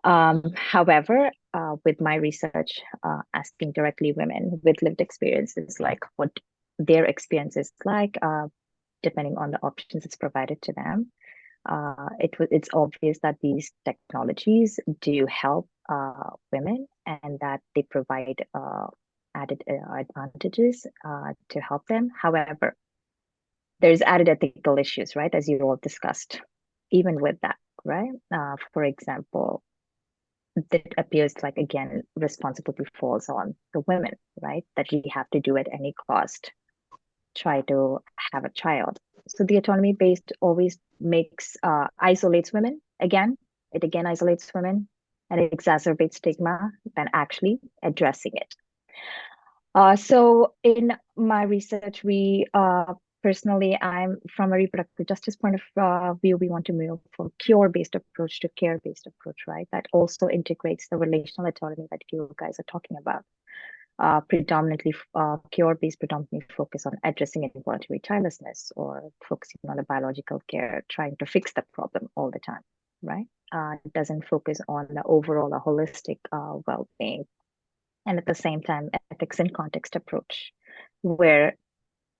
G: However, with my research, asking directly women with lived experiences, like what their experience is like, depending on the options that's provided to them, it's obvious that these technologies do help women, and that they provide added advantages to help them. However, there's added ethical issues, right? As you all discussed, even with that, right? For example, that appears like, again, responsibility falls on the women, right? That we have to do at any cost, try to have a child. So the autonomy based always isolates women. It again isolates women, and it exacerbates stigma than actually addressing it. So in my research, personally, I'm from a reproductive justice point of view, we want to move from cure-based approach to care-based approach, right? That also integrates the relational autonomy that you guys are talking about. Predominantly cure-based predominantly focus on addressing involuntary childlessness or focusing on the biological care, trying to fix the problem all the time, right? It doesn't focus on the overall holistic well-being. And at the same time, ethics in context approach, where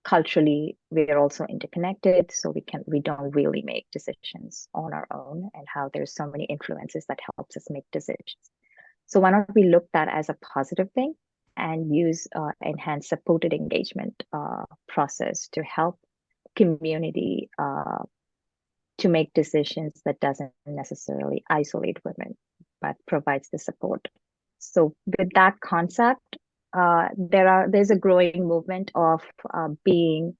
G: culturally we are also interconnected, so we don't really make decisions on our own, and how there's so many influences that helps us make decisions. So why don't we look at that as a positive thing and use enhanced supported engagement process to help community to make decisions that doesn't necessarily isolate women, but provides the support. So with that concept, there's a growing movement of being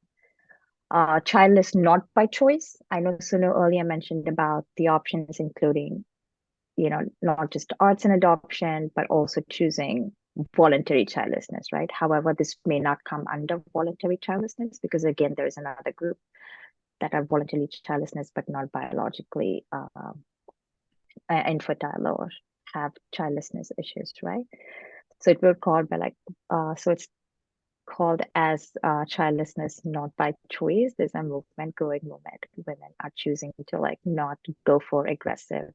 G: childless not by choice. I know Sunu earlier mentioned about the options, including, not just arts and adoption, but also choosing voluntary childlessness, right? However, this may not come under voluntary childlessness, because again, there is another group that are voluntarily childlessness, but not biologically infertile or have childlessness issues, right? So it will called by so it's called as childlessness not by choice. There's a growing movement. Women are choosing to not go for aggressive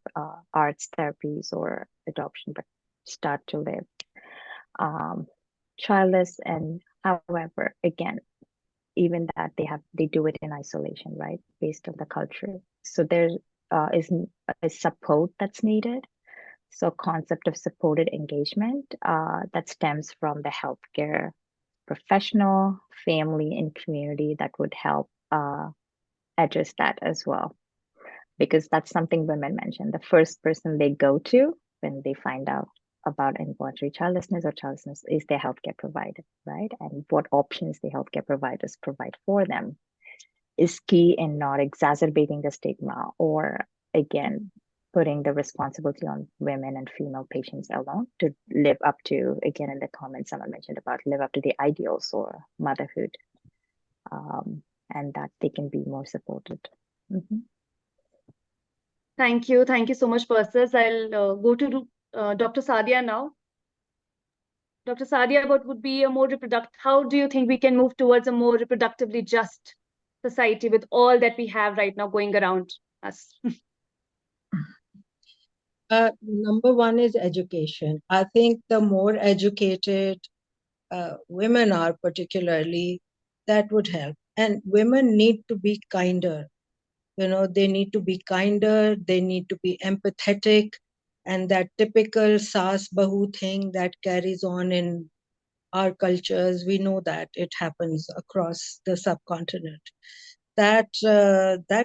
G: arts therapies or adoption, but start to live childless. And however, again, even that they do it in isolation, right? Based on the culture. So there is a support that's needed. So concept of supported engagement that stems from the healthcare professional, family, and community that would help address that as well. Because that's something women mentioned. The first person they go to when they find out about involuntary childlessness or childlessness is their healthcare provider, right? And what options the healthcare providers provide for them is key in not exacerbating the stigma, or again, putting the responsibility on women and female patients alone to live up to, again, in the comments someone mentioned about live up to the ideals or motherhood, and that they can be more supported. Mm-hmm.
B: Thank you. Thank you so much, Persis. I'll go to Dr. Sadiah now. Dr. Sadiah, what would be a more how do you think we can move towards a more reproductively just society with all that we have right now going around us?
C: Number one is education. I think the more educated women are, particularly, that would help. And women need to be kinder. You know, they need to be kinder, they need to be empathetic, and that typical saas bahu thing that carries on in our cultures, we know that it happens across the subcontinent. That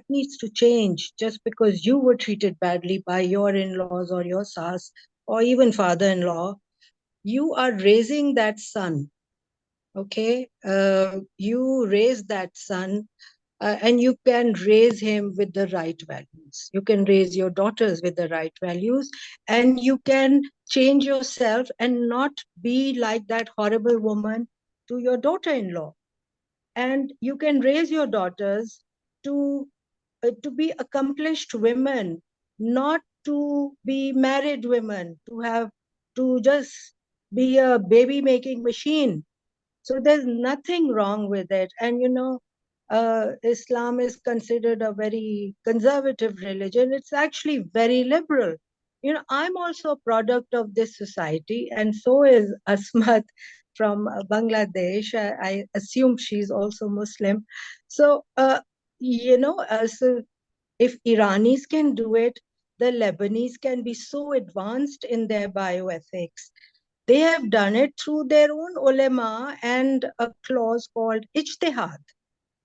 C: needs to change. Just because you were treated badly by your in-laws or your saas or even father-in-law, you are raising that son. Okay, you raise that son, and you can raise him with the right values. You can raise your daughters with the right values, and you can change yourself and not be like that horrible woman to your daughter-in-law. And you can raise your daughters to be accomplished women, not to be married women, to just be a baby making machine. So there's nothing wrong with it. And Islam is considered a very conservative religion. It's actually very liberal. I'm also a product of this society, and so is Asmat from Bangladesh. I assume she's also Muslim. So, so if Iranis can do it, the Lebanese can be so advanced in their bioethics. They have done it through their own ulema and a clause called ijtihad,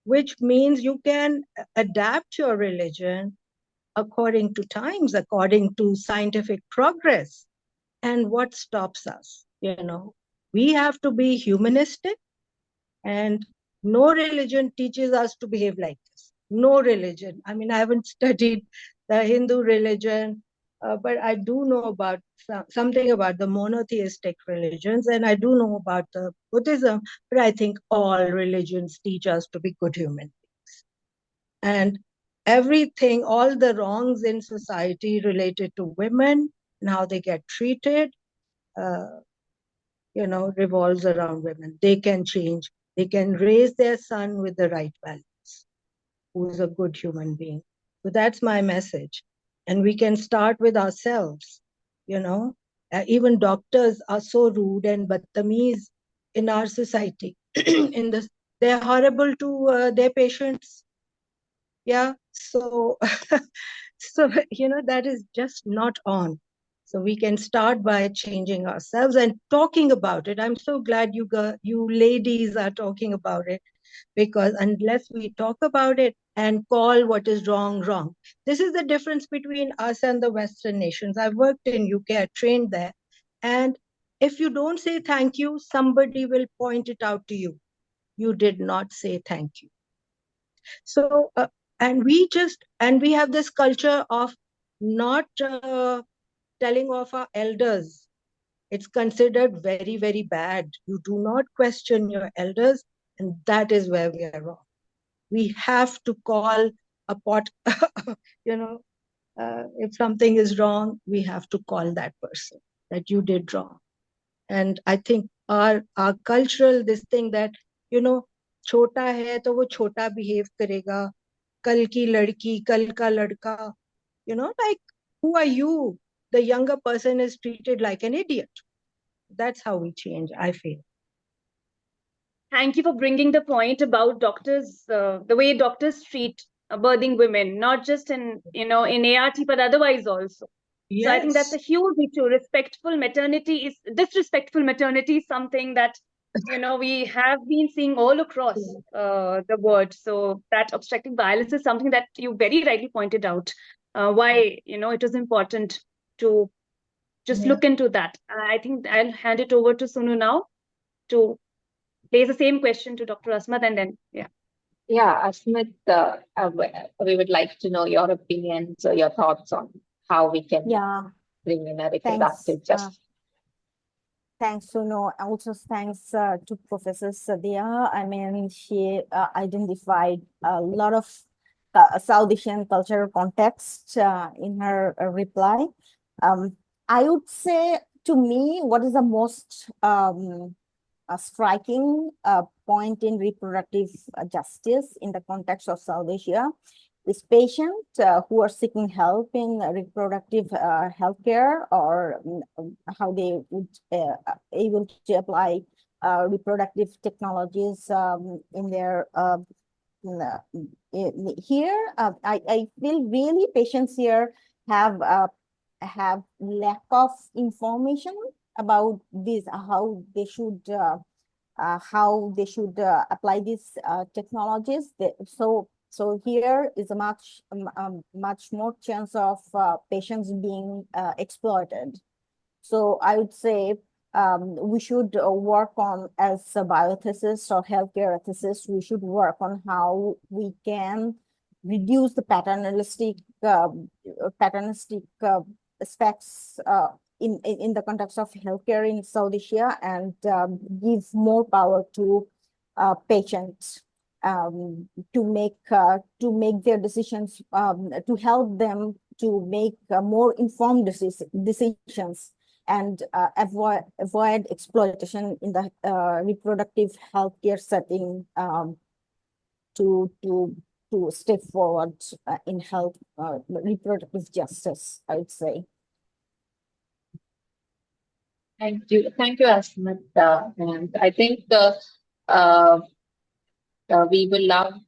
C: which means you can adapt your religion according to times, according to scientific progress. And what stops us? We have to be humanistic, and no religion teaches us to behave like this. No religion. I mean, I haven't studied the Hindu religion, but I do know about something about the monotheistic religions, and I do know about the Buddhism, but I think all religions teach us to be good human beings. And everything, all the wrongs in society related to women and how they get treated, revolves around women. They can change. They can raise their son with the right values, who is a good human being. So that's my message. And we can start with ourselves. Even doctors are so rude and badtameez in our society. They're horrible to their patients. Yeah. So, that is just not on. So we can start by changing ourselves and talking about it. I'm so glad you ladies are talking about it, because unless we talk about it and call what is wrong, wrong. This is the difference between us and the Western nations. I've worked in UK, I trained there. And if you don't say thank you, somebody will point it out to you. You did not say thank you. So, and we have this culture of not telling off our elders. It's considered very, very bad. You do not question your elders, and that is where we are wrong. We have to call a pot, if something is wrong, we have to call that person that you did wrong. And I think our cultural, this thing that, chota hai to wo chota behave karega, kal ki ladki, kal ka ladka, like, who are you? The younger person is treated like an idiot. That's how we change, I feel.
B: Thank you for bringing the point about doctors, the way doctors treat birthing women, not just in ART, but otherwise also.
C: Yes.
B: So I think that's a huge issue. Disrespectful maternity is something that, we have been seeing all across the world. So that obstetric violence is something that you very rightly pointed out. Why, it is important to just look into that. I think I'll hand it over to Sunu now to place the same question to Dr. Asmat, and then, yeah.
A: Yeah, Asmat, we would like to know your opinions or your thoughts on how we can bring in a reproductive justice.
F: Thanks, Sunu. Also, thanks to Professor Sadiah. I mean, she identified a lot of South Asian cultural context in her reply. I would say, to me, what is the most striking point in reproductive justice in the context of South Asia these patients who are seeking help in reproductive healthcare, or how they would able to apply reproductive technologies in their here. I feel really patients here have lack of information about this, how they should apply these technologies. So here is a much more chance of patients being exploited. So I would say we should work on, as a bioethicist or healthcare ethicist, we should work on how we can reduce the paternalistic aspects in the context of healthcare in South Asia, and give more power to patients to make their decisions, to help them to make more informed decisions, and avoid exploitation in the reproductive healthcare setting, to step forward in health, reproductive justice, I would say.
A: Thank you, Asmat. And I think we will love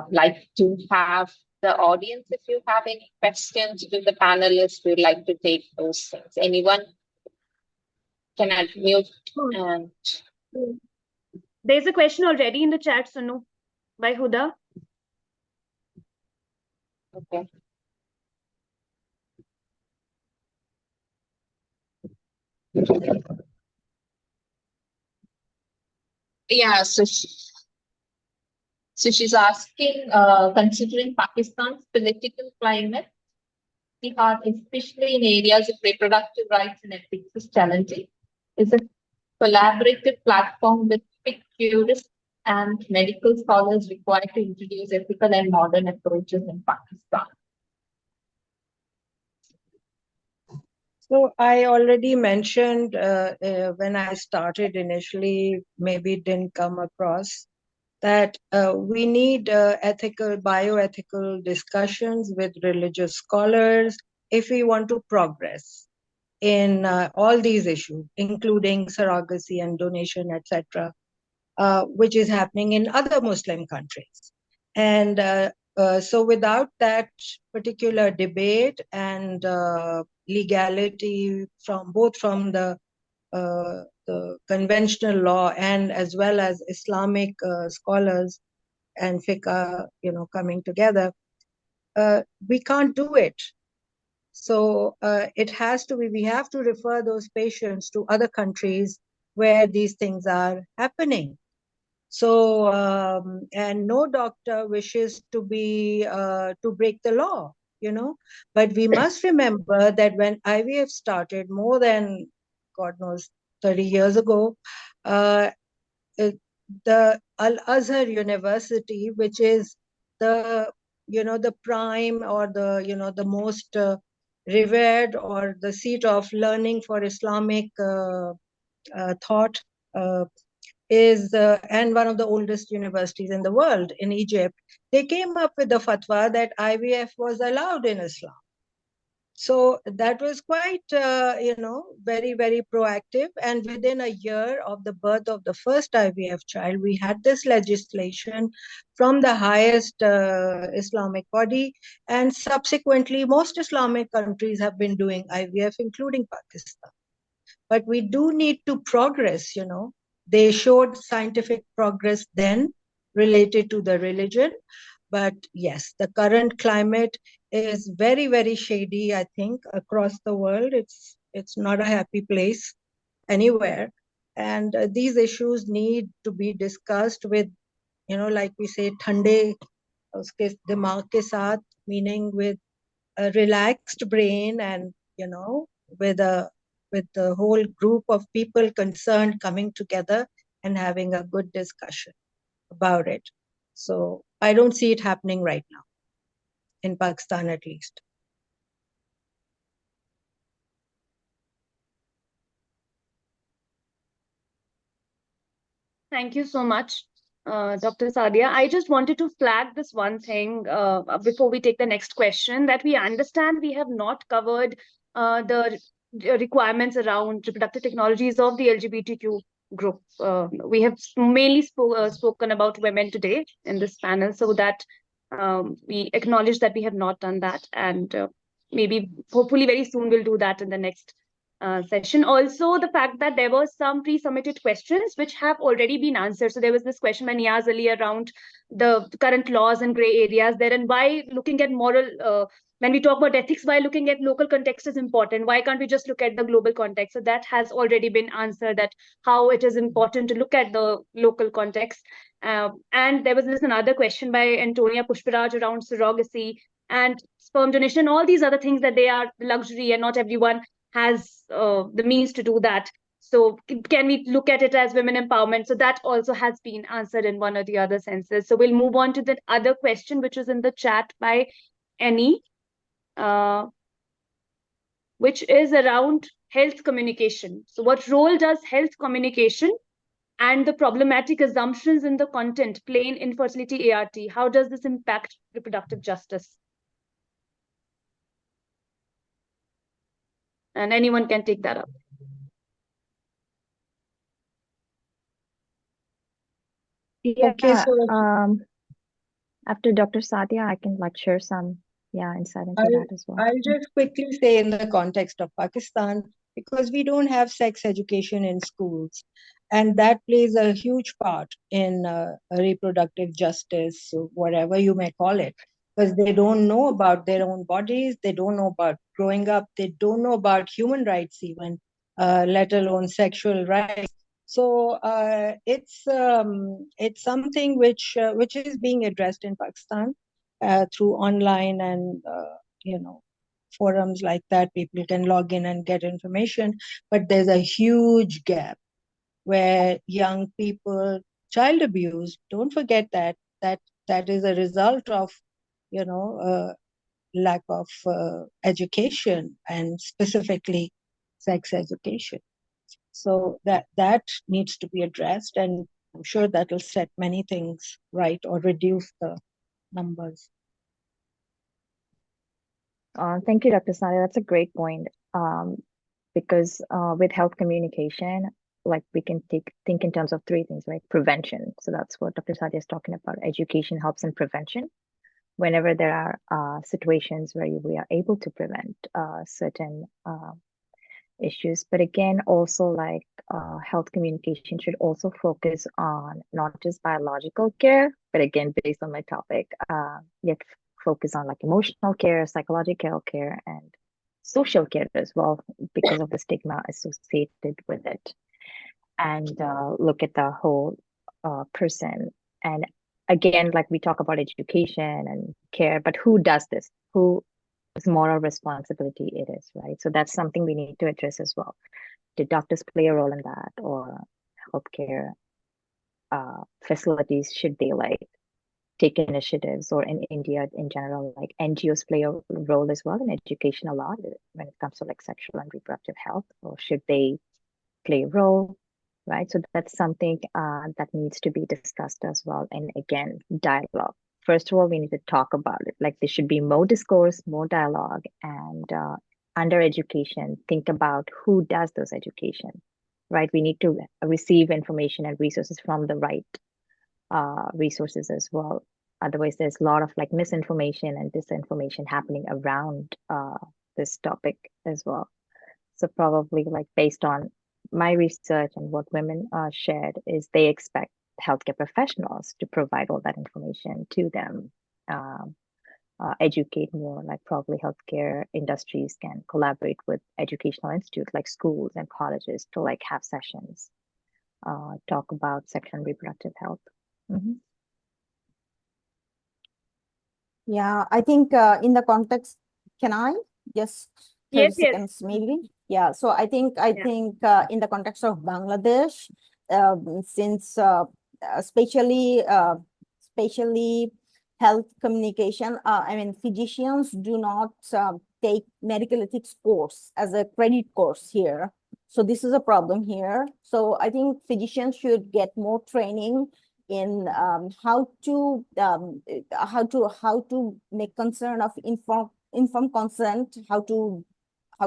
A: like to have the audience. If you have any questions to the panelists, we'd like to take those things. Anyone can unmute. And
B: There's a question already in the chat, Sunu, by Huda.
A: okay. Yeah, so she's asking, considering Pakistan's political climate, especially in areas of reproductive rights and ethics, is challenging. Is a collaborative platform with jurists and medical scholars required to introduce ethical and modern approaches in Pakistan?
C: So I already mentioned when I started initially, maybe it didn't come across, that we need bioethical discussions with religious scholars if we want to progress in all these issues, including surrogacy and donation, etc., which is happening in other Muslim countries. And so without that particular debate and legality from the conventional law and as well as Islamic scholars and fiqh, coming together, we can't do it. So it has to be, we have to refer those patients to other countries where these things are happening. So, and no doctor wishes to break the law, but we must remember that when IVF started more than, God knows, 30 years ago, the Al-Azhar University, which is the prime or the most revered or the seat of learning for Islamic thought, is and one of the oldest universities in the world in Egypt. They came up with the fatwa that IVF was allowed in Islam. So that was quite, very, very proactive. And within a year of the birth of the first IVF child, we had this legislation from the highest Islamic body. And subsequently, most Islamic countries have been doing IVF, including Pakistan. But we do need to progress, They showed scientific progress then related to the religion. But yes, the current climate is very, very shady, I think, across the world. It's not a happy place anywhere. And these issues need to be discussed with, like we say, thande, uske dimag ke saath, meaning with a relaxed brain and, with the whole group of people concerned coming together and having a good discussion about it. So I don't see it happening right now, in Pakistan at least.
B: Thank you so much. Dr. Sadiah. I just wanted to flag this one thing before we take the next question, that we understand we have not covered the requirements around reproductive technologies of the LGBTQ group. We have mainly spoken about women today in this panel, so that we acknowledge that we have not done that, and maybe hopefully very soon we'll do that in the next session. Also, the fact that there were some pre-submitted questions which have already been answered. So there was this question by Niaz Ali around the current laws and gray areas there, and why looking at moral, when we talk about ethics, why looking at local context is important. Why can't we just look at the global context? So that has already been answered, that how it is important to look at the local context. And there was this another question by Antonia Pushparaj around surrogacy and sperm donation, all these other things, that they are luxury and not everyone has the means to do that. So can we look at it as women empowerment? So that also has been answered in one or the other senses. So we'll move on to the other question, which is in the chat by Annie, which is around health communication. So what role does health communication and the problematic assumptions in the content play in infertility ART? How does this impact reproductive justice? And anyone can take that up.
G: Yeah,
C: Okay, so
G: after Dr. Sadiah, I can like share some insight into that as well.
C: I'll just quickly say in the context of Pakistan, because we don't have sex education in schools, and that plays a huge part in reproductive justice, whatever you may call it, because they don't know about their own bodies, they don't know about growing up, they don't know about human rights even, let alone sexual rights. So it's something which is being addressed in Pakistan through online and forums like that. People can log in and get information, but there's a huge gap where young people, child abuse, don't forget that is a result of lack of education, and specifically sex education. So that needs to be addressed, and I'm sure that will set many things right or reduce the numbers.
G: Thank you, Dr. Sadiah. That's a great point. Because with health communication, like we can think in terms of three things, right? Prevention. So that's what Dr. Sadiah is talking about. Education helps in prevention. Whenever there are situations where we are able to prevent certain issues. But again, also like health communication should also focus on not just biological care, but again, based on my topic, yet focus on like emotional care, psychological care, and social care as well, because of the stigma associated with it. And look at the whole person. And again, like we talk about education and care, but who does this? Whose moral responsibility it is, right? So that's something we need to address as well. Did doctors play a role in that, or healthcare facilities, should they like take initiatives, or in India in general, like NGOs play a role as well in education a lot when it comes to like sexual and reproductive health, or should they play a role, right? So that's something that needs to be discussed as well. And again, dialogue. First of all, we need to talk about it. Like there should be more discourse, more dialogue, and under education, think about who does those education, right? We need to receive information and resources from the right resources as well. Otherwise, there's a lot of like misinformation and disinformation happening around this topic as well. So probably like based on my research and what women shared, is they expect healthcare professionals to provide all that information to them, educate more. Like probably healthcare industries can collaborate with educational institutes like schools and colleges to like have sessions, talk about sexual and reproductive health. Mm-hmm.
F: Yeah, I think in the context, can I just 30
B: Yes, yes.
F: seconds maybe? Yeah, so I think in the context of Bangladesh, since especially health communication, I mean, physicians do not take medical ethics course as a credit course here. So this is a problem here. So I think physicians should get more training in how to make concern of informed consent, how to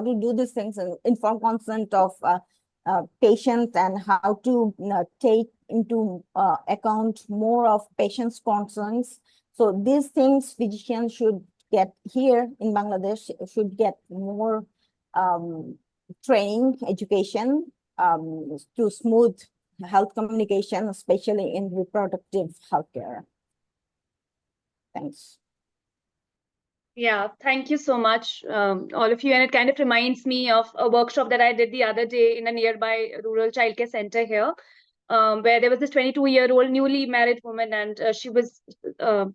F: do these things, and informed consent of patients, and how to take into account more of patients' concerns. So these things physicians should get here in Bangladesh, should get more training, education to smooth health communication, especially in reproductive healthcare. Thanks.
B: Yeah, thank you so much, all of you. And it kind of reminds me of a workshop that I did the other day in a nearby rural childcare center here, where there was this 22-year-old newly married woman, and she was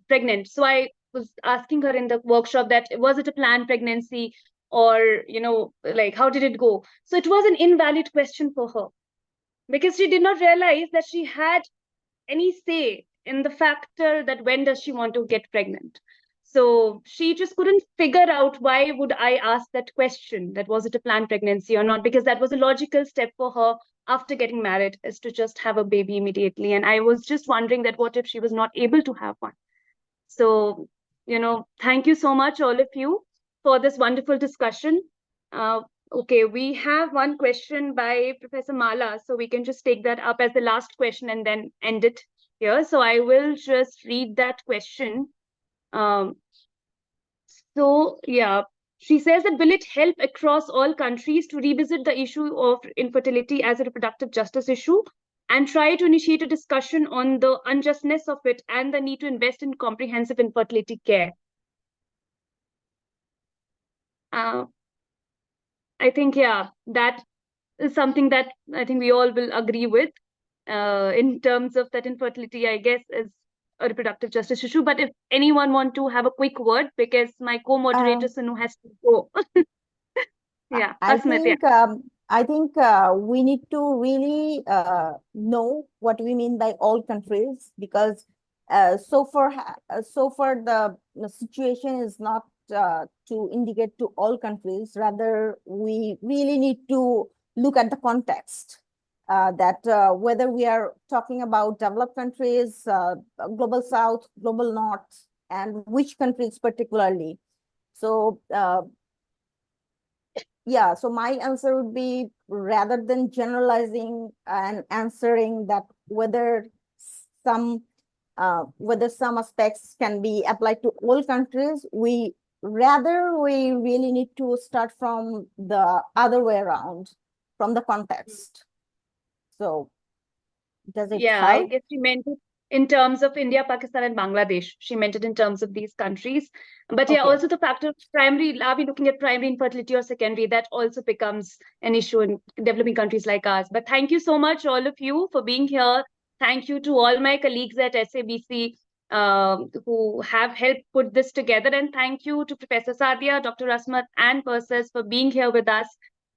B: pregnant. So I was asking her in the workshop that, was it a planned pregnancy, or, like, how did it go? So it was an invalid question for her, because she did not realize that she had any say in the factor that when does she want to get pregnant. So she just couldn't figure out, why would I ask that question, that was it a planned pregnancy or not, because that was a logical step for her after getting married, is to just have a baby immediately. And I was just wondering that what if she was not able to have one. So, thank you so much, all of you, for this wonderful discussion. Okay, we have one question by Professor Mala, so we can just take that up as the last question and then end it here. So I will just read that question. So yeah, she says that, will it help across all countries to revisit the issue of infertility as a reproductive justice issue, and try to initiate a discussion on the unjustness of it and the need to invest in comprehensive infertility care? I think, yeah, that is something that I think we all will agree with, in terms of that infertility, I guess, is a reproductive justice issue. But if anyone want to have a quick word, because my co-moderator Sunu has to go. Yeah, Asmat, yeah.
F: I think we need to really know what we mean by all countries, because so far the situation is not to indicate to all countries. Rather, we really need to look at the context, that whether we are talking about developed countries, global south, global north, and which countries particularly. So yeah, so my answer would be, rather than generalizing and answering that whether some aspects can be applied to all countries, we really need to start from the other way around, from the context. So does it
B: Yeah,
F: help?
B: I guess she meant it in terms of India, Pakistan, and Bangladesh. She meant it in terms of these countries. But yeah,
F: Okay.
B: also the factor of primary, are we looking at primary infertility or secondary? That also becomes an issue in developing countries like ours. But thank you so much, all of you, for being here. Thank you to all my colleagues at SABC who have helped put this together. And thank you to Professor Sadiah, Dr. Asmat, and Persis for being here with us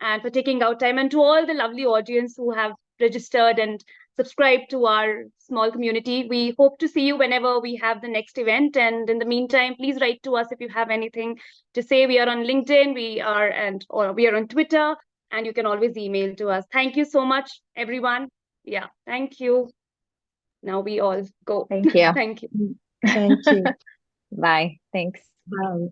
B: and for taking out time. And to all the lovely audience who have registered and subscribe to our small community. We hope to see you whenever we have the next event. And in the meantime, please write to us if you have anything to say. We are on LinkedIn, we are on Twitter, and you can always email to us. Thank you so much, everyone. Yeah, thank you. Now we all go.
G: Thank you.
B: Thank you.
C: Thank you.
G: Bye. Thanks.
C: Bye.